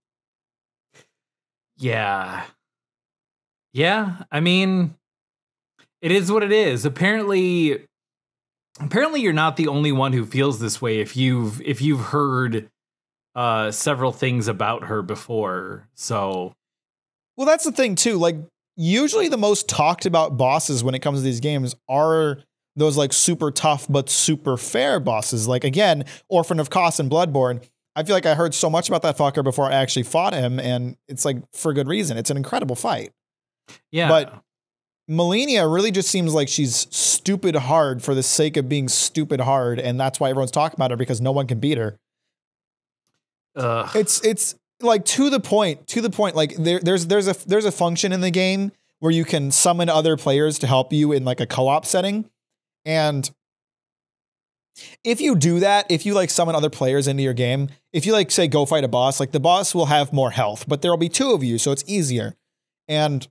S2: Yeah. Yeah, I mean, it is what it is. Apparently you're not the only one who feels this way if you've heard several things about her before. So,
S1: well, that's the thing too. Like, usually the most talked about bosses when it comes to these games are those like super tough but super fair bosses. Like, again, Orphan of Kos and Bloodborne. I feel like I heard so much about that fucker before I actually fought him, and it's like for good reason. It's an incredible fight.
S2: Yeah.
S1: But Malenia really just seems like she's stupid hard for the sake of being stupid hard, and that's why everyone's talking about her, because no one can beat her. It's like to the point. Like there's a function in the game where you can summon other players to help you in like a co-op setting, and if you do that, if you like summon other players into your game, if you like say go fight a boss, like the boss will have more health, but there will be two of you, so it's easier. And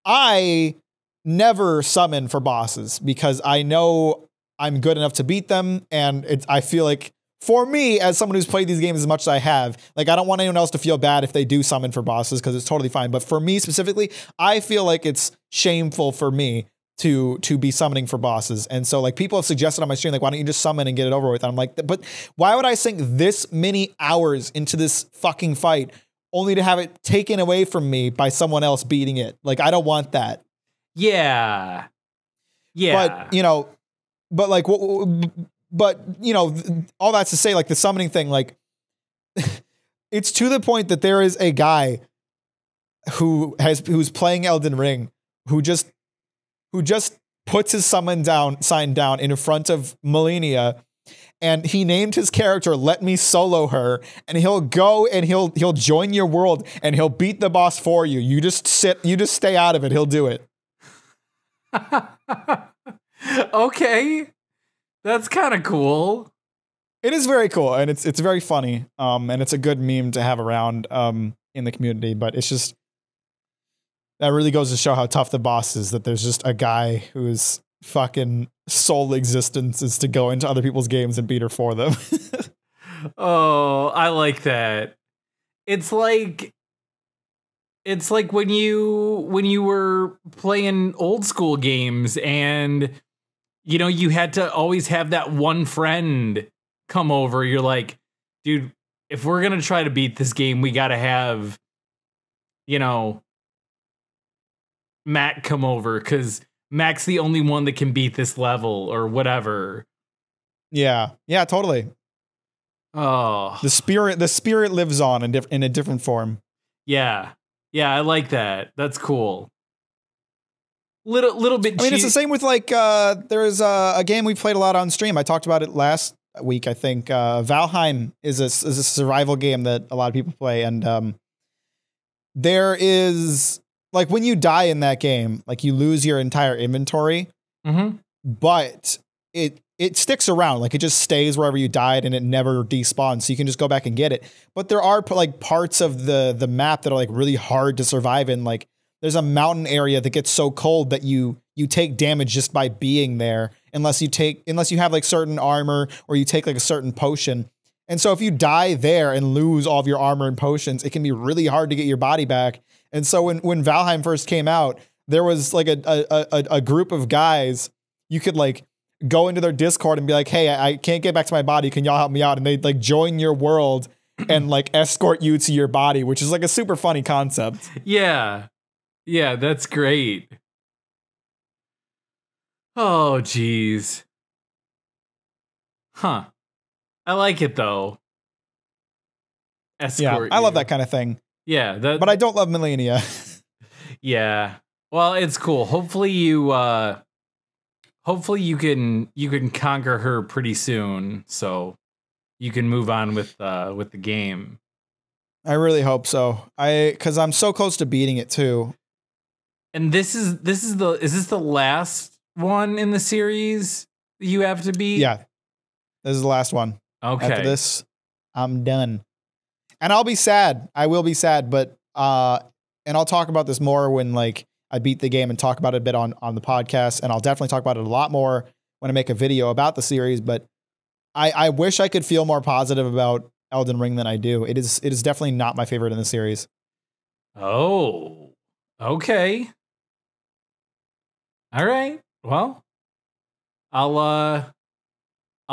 S1: I never summon for bosses because I know I'm good enough to beat them, and I feel like, for me, as someone who's played these games as much as I have, like, I don't want anyone else to feel bad if they do summon for bosses, because it's totally fine. But for me specifically, I feel like it's shameful for me to be summoning for bosses. And so, like, people have suggested on my stream, like, why don't you just summon and get it over with? And I'm like, but why would I sink this many hours into this fucking fight only to have it taken away from me by someone else beating it? Like, I don't want that.
S2: Yeah.
S1: But, you know, but like, but, you know, all that's to say, like, the summoning thing, like, it's to the point that there is a guy who's playing Elden Ring who just puts his sign down in front of Malenia, and he named his character "Let Me Solo Her," and he'll go and he'll join your world and he'll beat the boss for you. You just stay out of it. He'll do it.
S2: Okay. That's kind of cool.
S1: It is very cool, and it's very funny. And it's a good meme to have around in the community, but it's just, that really goes to show how tough the boss is, that there's just a guy whose fucking sole existence is to go into other people's games and beat her for them.
S2: Oh, I like that. It's like when you were playing old school games, and you know, you had to always have that one friend come over. You're like, dude, if we're going to try to beat this game, we got to have, you know, Mack come over, because Mack's the only one that can beat this level or whatever.
S1: Yeah. Yeah, totally.
S2: Oh,
S1: the spirit lives on in a different form.
S2: Yeah. Yeah, I like that. That's cool. Little bit.
S1: I mean, it's the same with like there's a game we played a lot on stream. I talked about it last week, I think. Valheim is a survival game that a lot of people play, and there is, like, when you die in that game, like, you lose your entire inventory, but it sticks around. Like, it just stays wherever you died, and it never despawns, so you can just go back and get it. But there are like parts of the map that are like really hard to survive in. Like, there's a mountain area that gets so cold that you take damage just by being there, unless you have like certain armor or you take like a certain potion. And so if you die there and lose all of your armor and potions, it can be really hard to get your body back. And so when Valheim first came out, there was like a group of guys, you could like go into their Discord and be like, hey, I can't get back to my body. Can y'all help me out? And they'd like join your world and like escort you to your body, which is like a super funny concept.
S2: Yeah. Yeah, that's great. Oh, geez. Huh. I like it, though. Escort
S1: I love
S2: you.
S1: that kind of thing.
S2: Yeah.
S1: But I don't love Malenia.
S2: Yeah. Well, it's cool. Hopefully you can conquer her pretty soon, so you can move on with the game.
S1: I really hope so. Because I'm so close to beating it too.
S2: And is this the last one in the series you have to beat?
S1: Yeah. This is the last one.
S2: Okay.
S1: After this, I'm done. And I'll be sad. I will be sad, but and I'll talk about this more when like I beat the game and talk about it a bit on the podcast, and I'll definitely talk about it a lot more when I make a video about the series. But I wish I could feel more positive about Elden Ring than I do. It is definitely not my favorite in the series.
S2: Oh, okay. All right. Well, I'll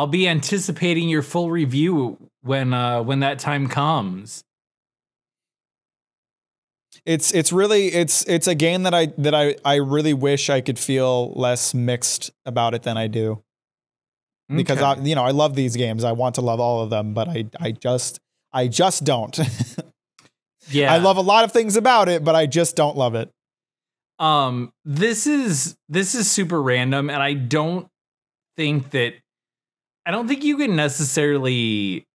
S2: be anticipating your full review when that time comes.
S1: It's a game that I really wish I could feel less mixed about it than I do. Because
S2: Okay.
S1: I love these games. I want to love all of them, but I just don't.
S2: Yeah.
S1: I love a lot of things about it, but I just don't love it.
S2: This is super random, and I don't think you can necessarily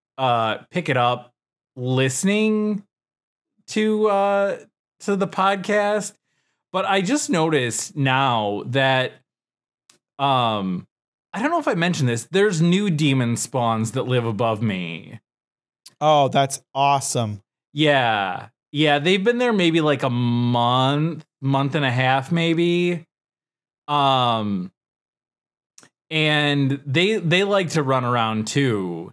S2: pick it up listening to the podcast, but I just noticed now that I don't know if I mentioned this, there's new demon spawns that live above me.
S1: Oh, that's awesome.
S2: Yeah. Yeah, they've been there maybe like a month and a half maybe. And they like to run around too.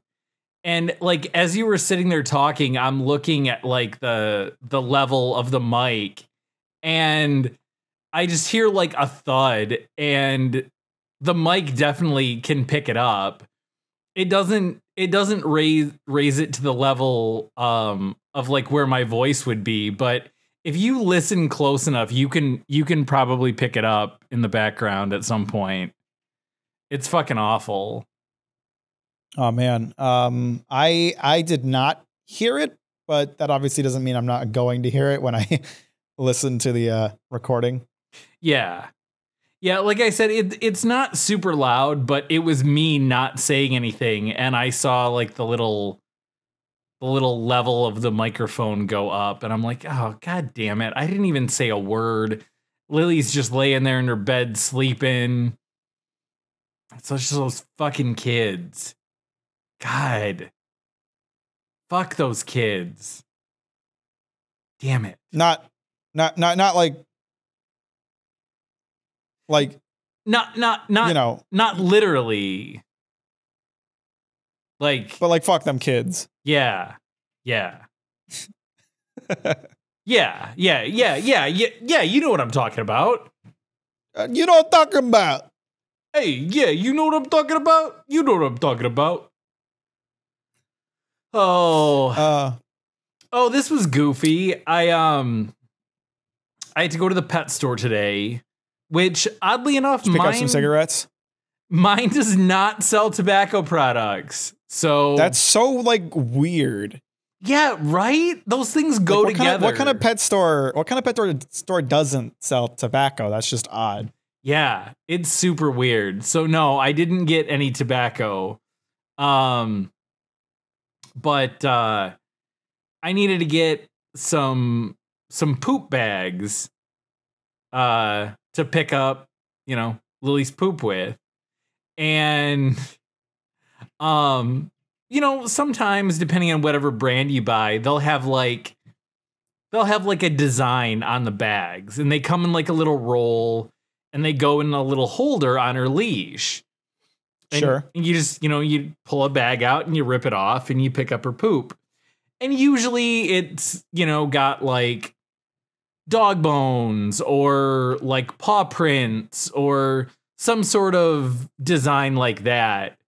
S2: And like as you were sitting there talking, I'm looking at like the level of the mic, and I just hear like a thud, and the mic definitely can pick it up. It doesn't raise it to the level of like where my voice would be, but if you listen close enough, you can probably pick it up in the background at some point. It's fucking awful.
S1: Oh man. I did not hear it, but that obviously doesn't mean I'm not going to hear it when I listen to the recording.
S2: Yeah. Yeah, like I said, it's not super loud, but it was me not saying anything, and I saw like the little level of the microphone go up, and I'm like, oh god damn it, I didn't even say a word. Lily's just laying there in her bed sleeping. It's just those fucking kids. God. Fuck those kids. Damn it.
S1: Not like
S2: Not not literally. Like,
S1: but like fuck them kids.
S2: Yeah. Yeah. Yeah. You know what I'm talking about.
S1: You know what I'm talking about.
S2: Hey, yeah, you know what I'm talking about? You know what I'm talking about. Oh. Oh, this was goofy. I had to go to the pet store today, which oddly enough,
S1: pick up some cigarettes.
S2: Mine does not sell tobacco products. So
S1: that's so like weird.
S2: Yeah, right? Those things go together.
S1: What kind of pet store doesn't sell tobacco? That's just odd.
S2: Yeah, it's super weird. So no, I didn't get any tobacco. But I needed to get some poop bags to pick up, Lily's poop with. And sometimes depending on whatever brand you buy, they'll have like a design on the bags, and they come in like a little roll, and they go in a little holder on her leash.
S1: Sure.
S2: And you just, you pull a bag out and you rip it off and you pick up her poop. And usually it's, got like dog bones or like paw prints or some sort of design like that.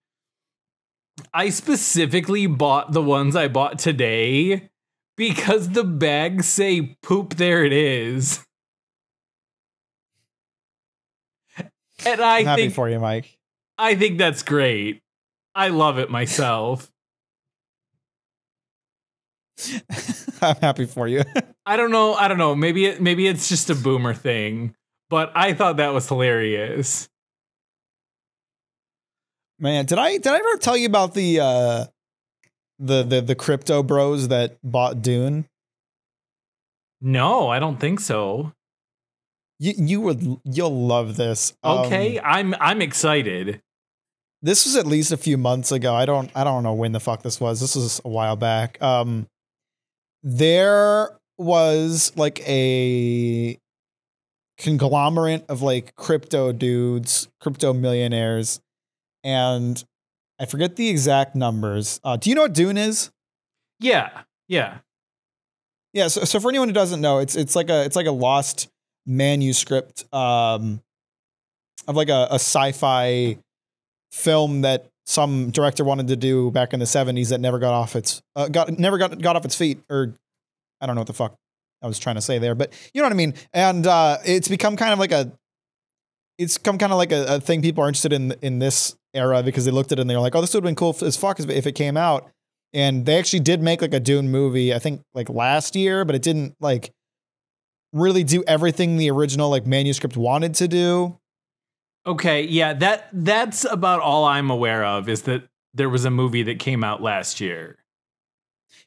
S2: I specifically bought the ones I bought today because the bags say poop, there it is. And
S1: I'm happy for you, Mike.
S2: I think that's great. I love it myself.
S1: I'm happy for you.
S2: I don't know. Maybe it's just a boomer thing, but I thought that was hilarious.
S1: Man, did I ever tell you about the crypto bros that bought Dune?
S2: No, I don't think so.
S1: You'll love this.
S2: Okay, I'm excited.
S1: This was at least a few months ago. I don't know when the fuck this was. This was a while back. There was like a conglomerate of like crypto dudes, crypto millionaires, and I forget the exact numbers. Do you know what Dune is?
S2: Yeah. Yeah.
S1: Yeah. So for anyone who doesn't know, it's like a lost manuscript of like a sci-fi film that some director wanted to do back in the 70s that never got off its got off its feet, or I don't know what the fuck I was trying to say there, but you know what I mean. And it's become kind of like a thing people are interested in this era because they looked at it and they were like, oh, this would have been cool as fuck if it came out. And they actually did make like a Dune movie, I think like last year, but it didn't like really do everything the original like manuscript wanted to do.
S2: Okay, yeah, that's about all I'm aware of is that there was a movie that came out last year.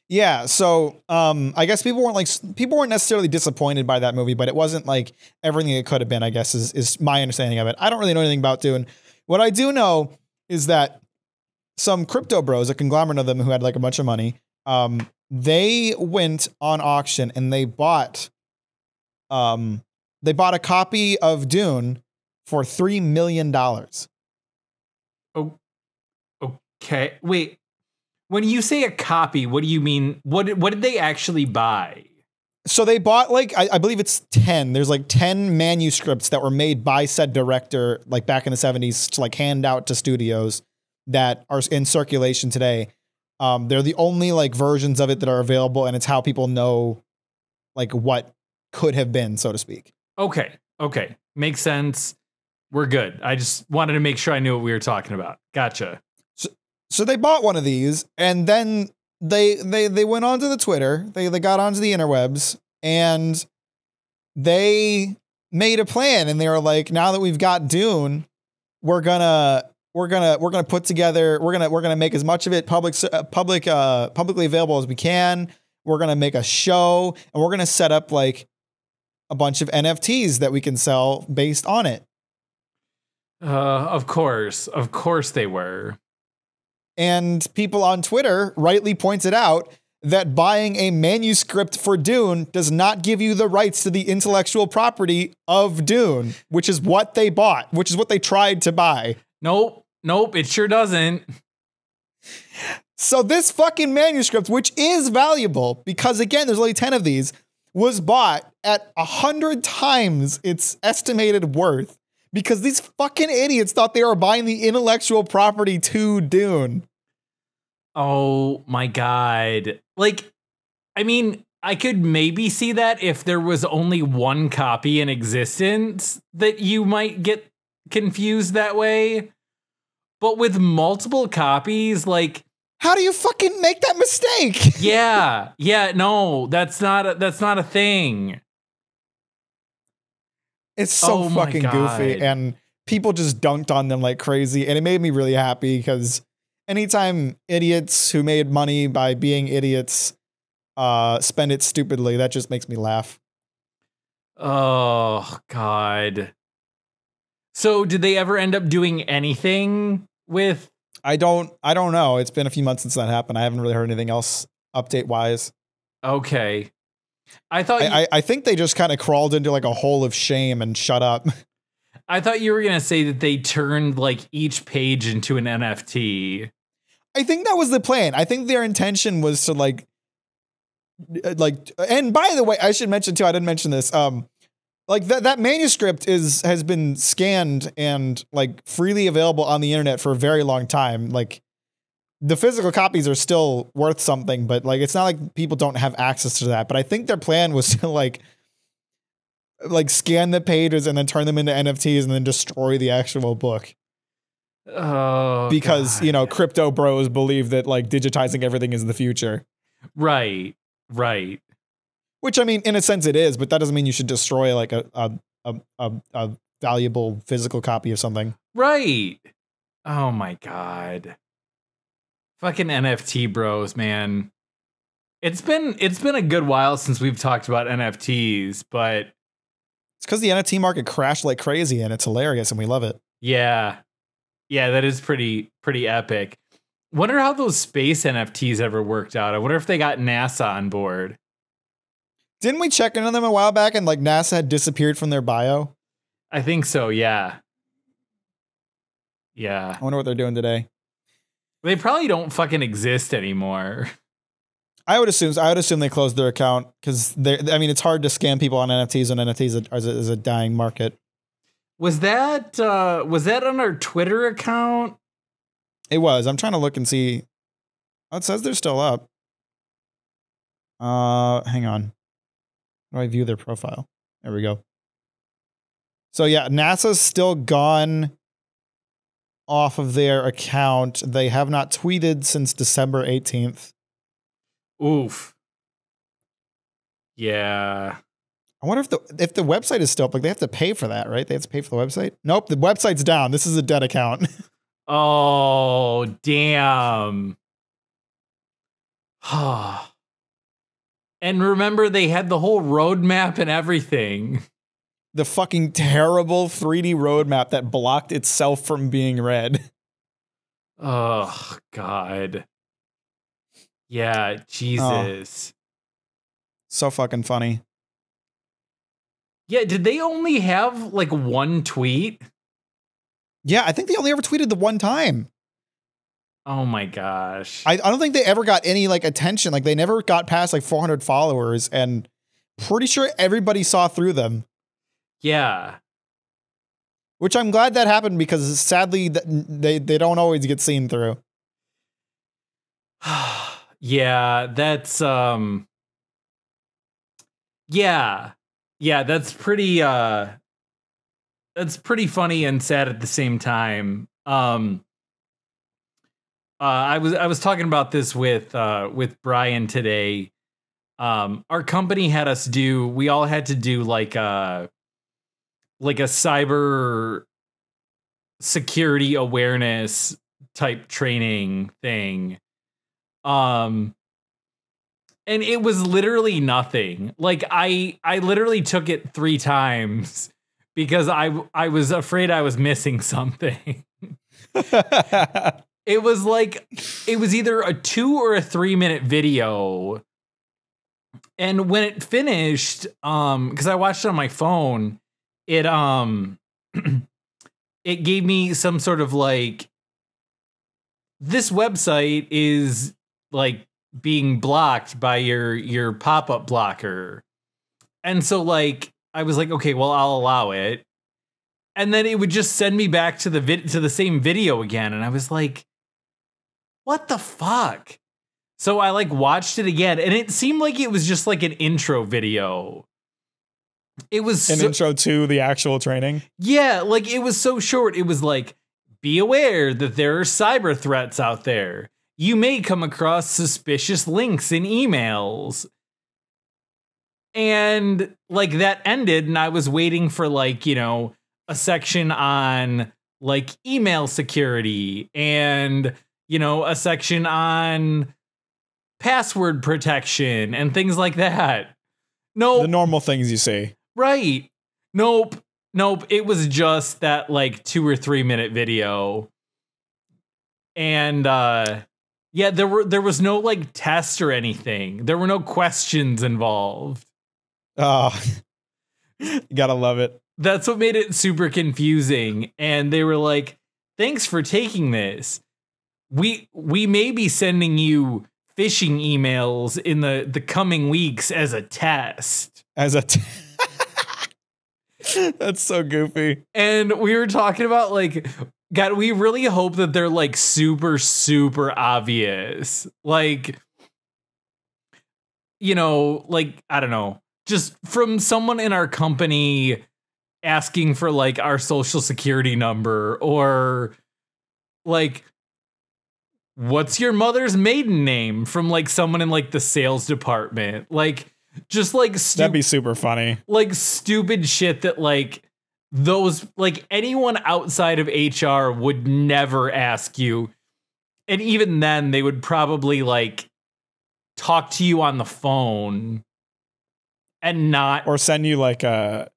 S1: Yeah, so I guess people weren't necessarily disappointed by that movie, but it wasn't like everything it could have been, I guess is my understanding of it. I don't really know anything about Dune. What I do know is that some crypto bros, a conglomerate of them who had like a bunch of money, they went on auction and they bought a copy of Dune for $3 million.
S2: Oh, okay. Wait, when you say a copy, what do you mean? What did they actually buy?
S1: So they bought like, I believe it's 10. There's like 10 manuscripts that were made by said director, like back in the 70s to like hand out to studios that are in circulation today. They're the only like versions of it that are available. And it's how people know like what could have been, so to speak. Okay.
S2: Makes sense. We're good. I just wanted to make sure I knew what we were talking about. Gotcha.
S1: So they bought one of these and then they went onto the Twitter. They got onto the interwebs and they made a plan and they were like, now that we've got Dune, we're gonna put together, we're gonna make as much of it publicly available as we can. We're gonna make a show and we're gonna set up like a bunch of NFTs that we can sell based on it.
S2: Of course they were.
S1: And people on Twitter rightly pointed out that buying a manuscript for Dune does not give you the rights to the intellectual property of Dune, which is what they bought, which is what they tried to buy.
S2: Nope, it sure doesn't.
S1: So this fucking manuscript, which is valuable because again, there's only 10 of these, was bought at 100 times its estimated worth because these fucking idiots thought they were buying the intellectual property to Dune.
S2: Oh my God. Like, I mean, I could maybe see that if there was only one copy in existence that you might get confused that way. But with multiple copies, like,
S1: how do you fucking make that mistake?
S2: Yeah, no, that's not a thing.
S1: It's so fucking goofy, and people just dunked on them like crazy, and it made me really happy because anytime idiots who made money by being idiots spend it stupidly, that just makes me laugh.
S2: Oh God. So did they ever end up doing anything with?
S1: I don't know. It's been a few months since that happened. I haven't really heard anything else update wise.
S2: Okay. I thought
S1: I think they just kind of crawled into like a hole of shame and shut up.
S2: I thought you were going to say that they turned like each page into an NFT.
S1: I think that was the plan. I think their intention was to like, and by the way, I should mention too, I didn't mention this. Like that manuscript has been scanned and like freely available on the internet for a very long time. Like the physical copies are still worth something, but like, it's not like people don't have access to that. But I think their plan was to like scan the pages and then turn them into NFTs and then destroy the actual book.
S2: Oh,
S1: because,
S2: God.
S1: You know, crypto bros believe that like digitizing everything is the future.
S2: Right.
S1: Which I mean, in a sense it is, but that doesn't mean you should destroy like a valuable physical copy of something.
S2: Right. Oh my God. Fucking NFT bros, man. It's been a good while since we've talked about NFTs, but
S1: it's because the NFT market crashed like crazy and it's hilarious and we love it.
S2: Yeah, that is pretty epic. Wonder how those space NFTs ever worked out. I wonder if they got NASA on board.
S1: Didn't we check into them a while back and like NASA had disappeared from their bio?
S2: I think so, yeah.
S1: I wonder what they're doing today.
S2: They probably don't fucking exist anymore.
S1: I would assume they closed their account because I mean, it's hard to scam people on NFTs when NFTs is a dying market.
S2: Was that on our Twitter account?
S1: It was. I'm trying to look and see. Oh, it says they're still up. Hang on. How do I view their profile? There we go. So yeah, NASA's still gone off of their account. They have not tweeted since December 18th.
S2: Oof. Yeah.
S1: I wonder if the website is still up. Like, they have to pay for that, right? They have to pay for the website? Nope, the website's down. This is a dead account.
S2: Oh, damn. And remember, they had the whole roadmap and everything.
S1: The fucking terrible 3D roadmap that blocked itself from being read.
S2: Oh, God. Yeah, Jesus.
S1: Oh. So fucking funny.
S2: Yeah, did they only have like one tweet?
S1: Yeah, I think they only ever tweeted the one time.
S2: Oh my gosh.
S1: I don't think they ever got any like attention. Like, they never got past like 400 followers, and pretty sure everybody saw through them.
S2: Yeah.
S1: Which I'm glad that happened, because sadly they don't always get seen through.
S2: Yeah, that's yeah, that's pretty funny and sad at the same time. I was talking about this with Brian today. Our company had us we all had to do like a cyber security awareness type training thing. And it was literally nothing. Like, I literally took it 3 times because I was afraid I was missing something. It was either a 2 or a 3 minute video. And when it finished, because I watched it on my phone, it it gave me some sort of like, this website is like being blocked by your pop-up blocker. And so like I was like, okay, well, I'll allow it. And then it would just send me back to the same video again, and I was like, what the fuck? So I like watched it again, and it seemed like it was just like an intro video. It was
S1: an intro to the actual training.
S2: Yeah, like it was so short. It was like, be aware that there are cyber threats out there. You may come across suspicious links in emails. And like that ended, and I was waiting for like, you know, a section on like email security and, you know, a section on password protection and things like that. No,
S1: the normal things you see.
S2: Right. Nope. It was just that like 2 or 3 minute video. And yeah, there was no like test or anything. There were no questions involved.
S1: Oh, you gotta love it.
S2: That's what made it super confusing. And they were like, thanks for taking this. We may be sending you phishing emails in the coming weeks as a test.
S1: That's so goofy.
S2: And we were talking about like, God, we really hope that they're like super, super obvious. Like, you know, like, I don't know, just from someone in our company asking for like our social security number, or like, what's your mother's maiden name, from like someone in like the sales department. Like, just like
S1: that'd be super funny.
S2: Like stupid shit that like those, like anyone outside of HR would never ask you. And even then they would probably like talk to you on the phone and not,
S1: or send you like a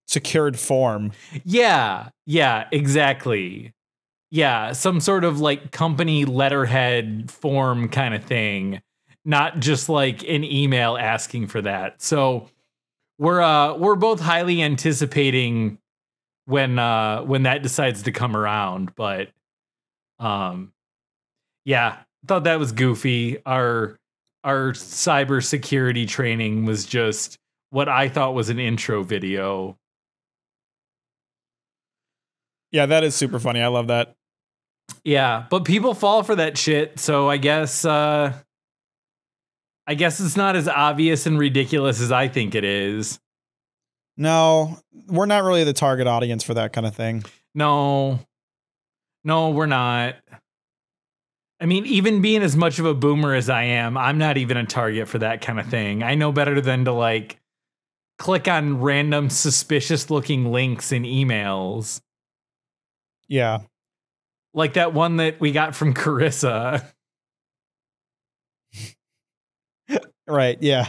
S1: secured form.
S2: Yeah, exactly. Yeah, some sort of like company letterhead form kind of thing. Not just like an email asking for that. So we're both highly anticipating when that decides to come around. But Yeah, thought that was goofy. Our cybersecurity training was just what I thought was an intro video.
S1: Yeah, that is super funny. I love that.
S2: Yeah, but people fall for that shit, so I guess it's not as obvious and ridiculous as I think it is.
S1: No, we're not really the target audience for that kind of thing.
S2: No, we're not. I mean, even being as much of a boomer as I am, I'm not even a target for that kind of thing. I know better than to like click on random suspicious looking links in emails.
S1: Yeah.
S2: Like that one that we got from Carissa.
S1: Right, yeah.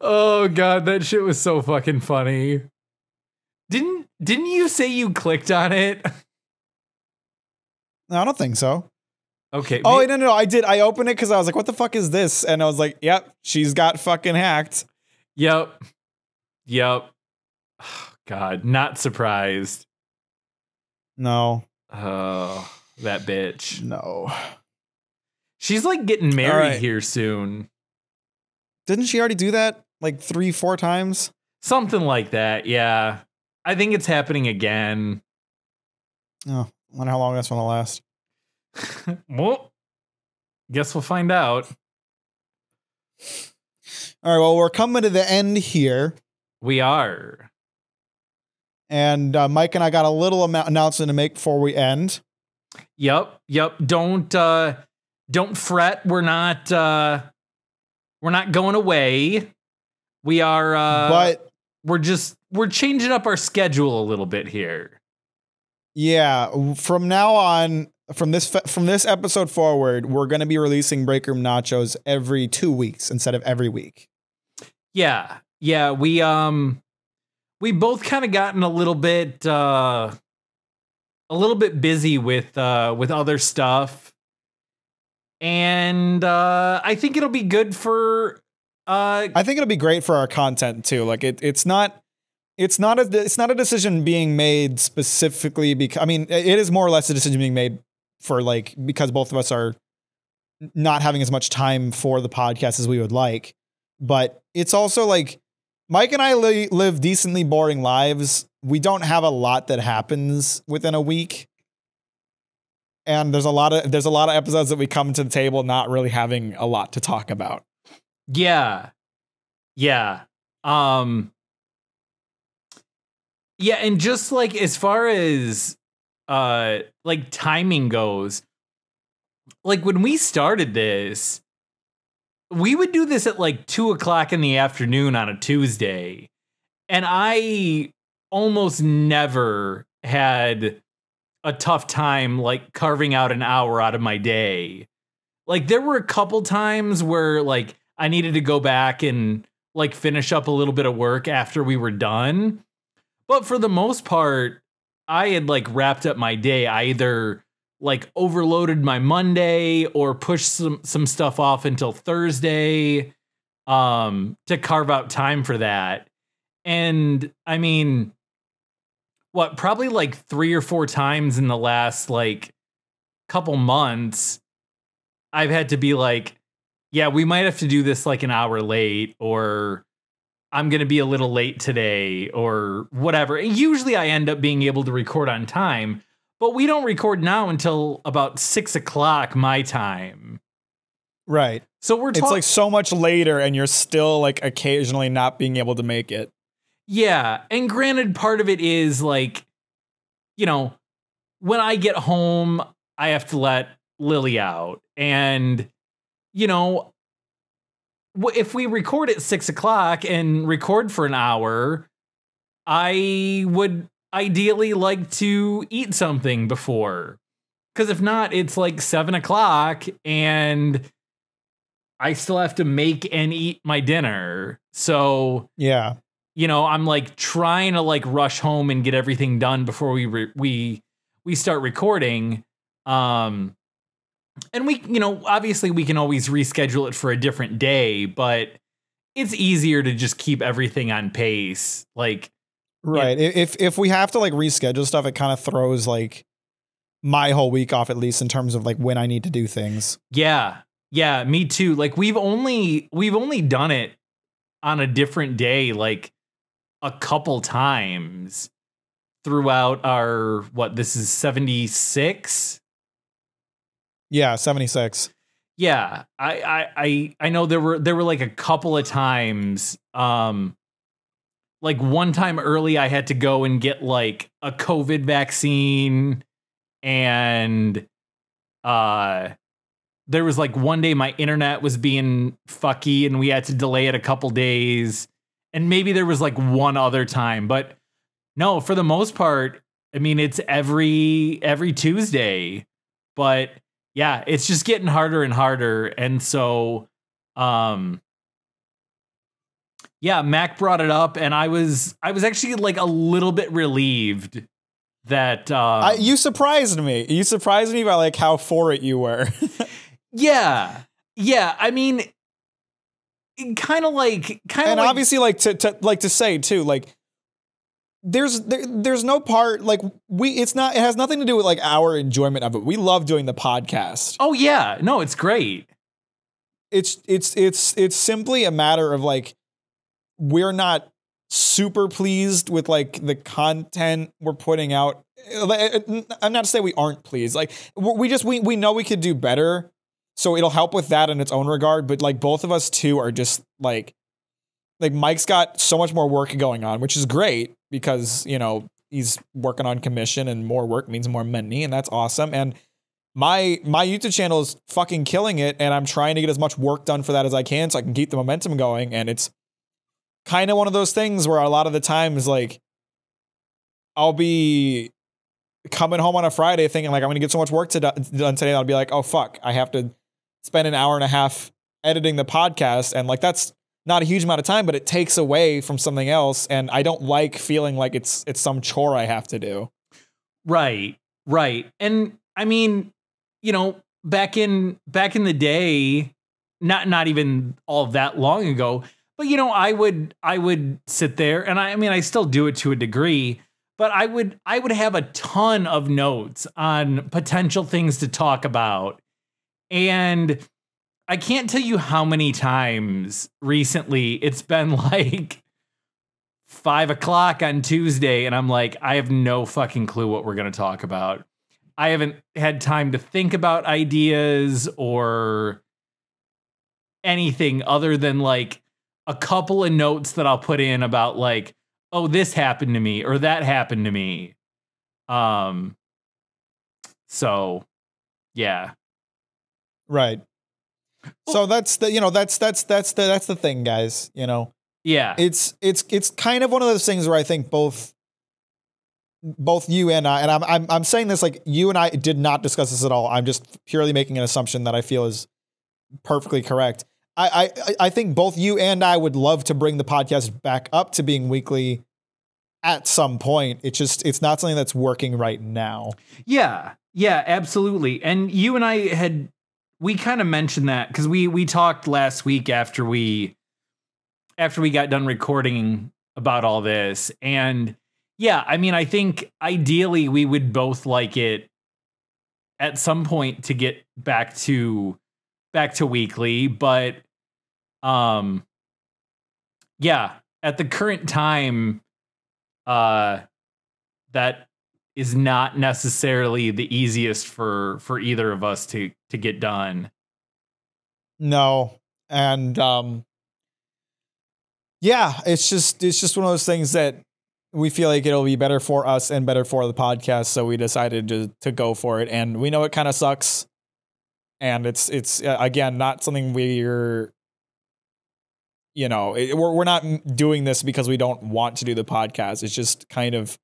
S2: Oh god, that shit was so fucking funny. Didn't you say you clicked on it?
S1: No, I don't think so.
S2: Okay.
S1: Oh, no, I did. I opened it because I was like, what the fuck is this? And I was like, yep, she's got fucking hacked.
S2: Yep. Oh, god, not surprised.
S1: No.
S2: Oh, that bitch.
S1: No.
S2: She's like getting married here soon.
S1: Didn't she already do that like 3-4 times?
S2: Something like that, yeah. I think it's happening again.
S1: Oh, I wonder how long that's going to last.
S2: Well, guess we'll find out.
S1: All right, well, we're coming to the end here. We
S2: are.
S1: And Mike and I got a little announcement to make before we end.
S2: Yep. Don't fret. We're not going away. We are but we're changing up our schedule a little bit here.
S1: Yeah, from now on, from this episode forward, we're going to be releasing Breakroom Nachos every 2 weeks instead of every week.
S2: Yeah, we both kind of gotten a little bit busy with other stuff, and I think it'll be good for. I
S1: think it'll be great for our content too. Like it's not a decision being made specifically because, I mean, it is more or less a decision being made for like, because both of us are not having as much time for the podcast as we would like. But it's also like Mike and I live decently boring lives. We don't have a lot that happens within a week. And there's a lot of episodes that we come to the table not really having a lot to talk about.
S2: Yeah. Yeah, and just like as far as like timing goes, like when we started this, we would do this at like 2:00 in the afternoon on a Tuesday. And I almost never had a tough time like carving out an hour out of my day. Like there were a couple times where like I needed to go back and like finish up a little bit of work after we were done. But for the most part, I had like wrapped up my day. I either like overloaded my Monday or pushed some stuff off until Thursday to carve out time for that. And I mean, probably like 3 or 4 times in the last like couple months, I've had to be like, yeah, we might have to do this like an hour late, or I'm going to be a little late today, or whatever. And usually I end up being able to record on time, but we don't record now until about 6:00 my time.
S1: Right.
S2: So it's
S1: like so much later and you're still like occasionally not being able to make it.
S2: Yeah. And granted, part of it is like, you know, when I get home, I have to let Lily out. And, you know, if we record at 6:00 and record for an hour, I would ideally like to eat something before. Because if not, it's like 7:00 and I still have to make and eat my dinner. So,
S1: yeah,
S2: you know, I'm like trying to like rush home and get everything done before we start recording. And we, you know, obviously we can always reschedule it for a different day, but it's easier to just keep everything on pace. Like,
S1: right. If we have to like reschedule stuff, it kind of throws like my whole week off, at least in terms of like when I need to do things.
S2: Yeah. Yeah, me too. Like we've only done it on a different day like a couple times throughout our this is 76?
S1: Yeah, 76.
S2: Yeah. I know there were like a couple of times like one time early I had to go and get like a COVID vaccine, and there was like one day my internet was being fucky and we had to delay it a couple days. And maybe there was like one other time, but no, for the most part, I mean, it's every Tuesday, but yeah, it's just getting harder and harder. And so, yeah, Mack brought it up, and I was actually like a little bit relieved that
S1: you surprised me. You surprised me by like how for it you were.
S2: Yeah. I mean, kind of
S1: and obviously like to say too, like there's no part like it has nothing to do with like our enjoyment of it. We love doing the podcast.
S2: Oh yeah, no, it's great.
S1: It's simply a matter of like we're not super pleased with like the content we're putting out. I'm not to say we aren't pleased. Like we know we could do better. So it'll help with that in its own regard. But like both of us too are just like Mike's got so much more work going on, which is great because, you know, he's working on commission and more work means more money. And that's awesome. And my YouTube channel is fucking killing it. And I'm trying to get as much work done for that as I can so I can keep the momentum going. And it's kind of one of those things where a lot of the times, like, I'll be coming home on a Friday thinking like I'm going to get so much work done today. I'll be like, oh, fuck, I have to spend an hour and a half editing the podcast. And like, that's not a huge amount of time, but it takes away from something else. And I don't like feeling like it's some chore I have to do.
S2: Right. And I mean, you know, back in the day, not even all that long ago, but you know, I would sit there, and I mean, I still do it to a degree, but I would have a ton of notes on potential things to talk about. And I can't tell you how many times recently it's been like 5 o'clock on Tuesday, and I'm like, I have no fucking clue what we're going to talk about. I haven't had time to think about ideas or anything other than like a couple of notes that I'll put in about like, oh, this happened to me or that happened to me. So yeah.
S1: Right. So that's the, you know, that's the thing, guys, you know.
S2: Yeah.
S1: It's kind of one of those things where I think both you and I, and I'm saying this like you and I did not discuss this at all. I'm just purely making an assumption that I feel is perfectly correct. I think both you and I would love to bring the podcast back up to being weekly at some point. It's not something that's working right now.
S2: Yeah, absolutely. And you and we kind of mentioned that because we talked last week after we got done recording about all this. And yeah, I mean, I think ideally we would both like it at some point to get back to weekly, but yeah, at the current time, that is not necessarily the easiest for either of us to get done.
S1: No. And yeah, it's just one of those things that we feel like it'll be better for us and better for the podcast, so we decided to go for it. And we know it kind of sucks, and it's again not something we're, you know, we're not doing this because we don't want to do the podcast. It's just kind of,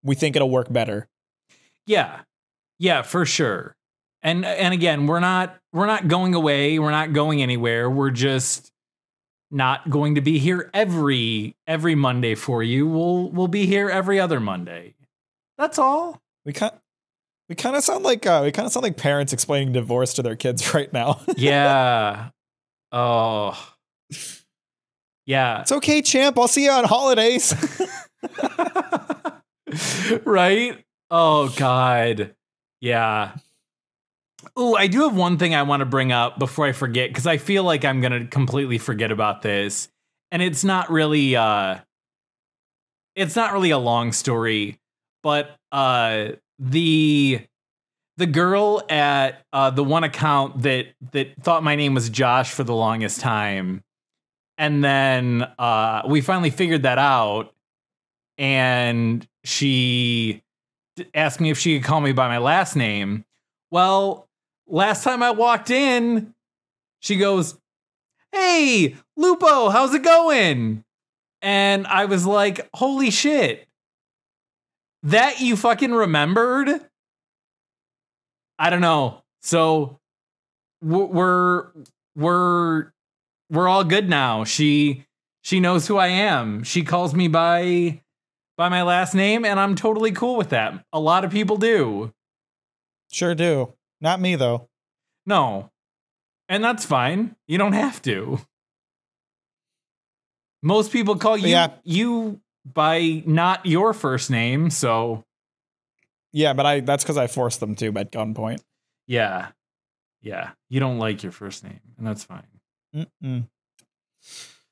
S1: we think it'll work better. Yeah, for sure. And again, we're not going away. We're not going anywhere. We're just not going to be here every Monday for you. We'll be here every other Monday. That's all. We kind of sound like parents explaining divorce to their kids right now. Yeah. Oh. Yeah. It's okay, champ. I'll see you on holidays. Right? Oh God.
S2: Yeah. Oh, I do have one thing I want to bring up before I forget, because I feel like I'm going to completely forget about this. And it's not really a long story, but the girl at the one account that thought my name was Josh for the longest time, and then we finally figured that out, and she asked me if she could call me by my last name. Well, last time I walked in, she goes, "Hey, Lupo, how's it going?" And I was like, holy shit. That you fucking remembered? I don't know. So we're all good now. She knows who I am. She calls me by my last name, and I'm totally cool with that. A lot of people do.
S1: Sure do. Not me, though.
S2: No. And that's fine. You don't have to. Most people call you by not your first name, so.
S1: Yeah, but that's because I forced them to at gunpoint.
S2: Yeah. Yeah. You don't like your first name, and that's fine.
S1: Mm-mm.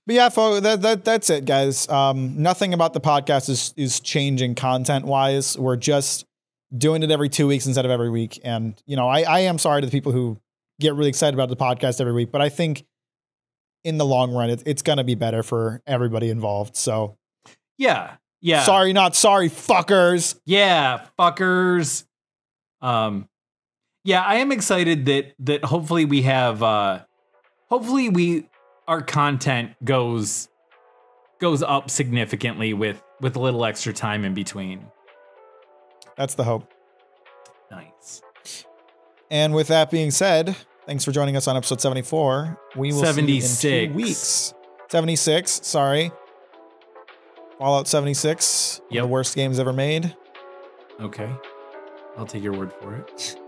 S1: But yeah, folks, that's it, guys. Nothing about the podcast is changing content-wise. We're just doing it every 2 weeks instead of every week. And, you know, I am sorry to the people who get really excited about the podcast every week, but I think in the long run, it's going to be better for everybody involved. So
S2: yeah.
S1: Sorry, not sorry, fuckers.
S2: Yeah, fuckers. Yeah, I am excited that hopefully we have our content goes up significantly with a little extra time in between.
S1: That's the hope.
S2: Nice.
S1: And with that being said, thanks for joining us on episode 74. We will
S2: 76.
S1: see you in 2 weeks. 76, sorry. Fallout 76. One of the worst games ever made.
S2: Okay. I'll take your word for it.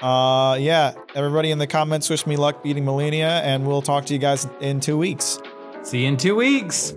S1: Yeah. Everybody in the comments, wish me luck beating Malenia, and we'll talk to you guys in 2 weeks.
S2: See you in 2 weeks.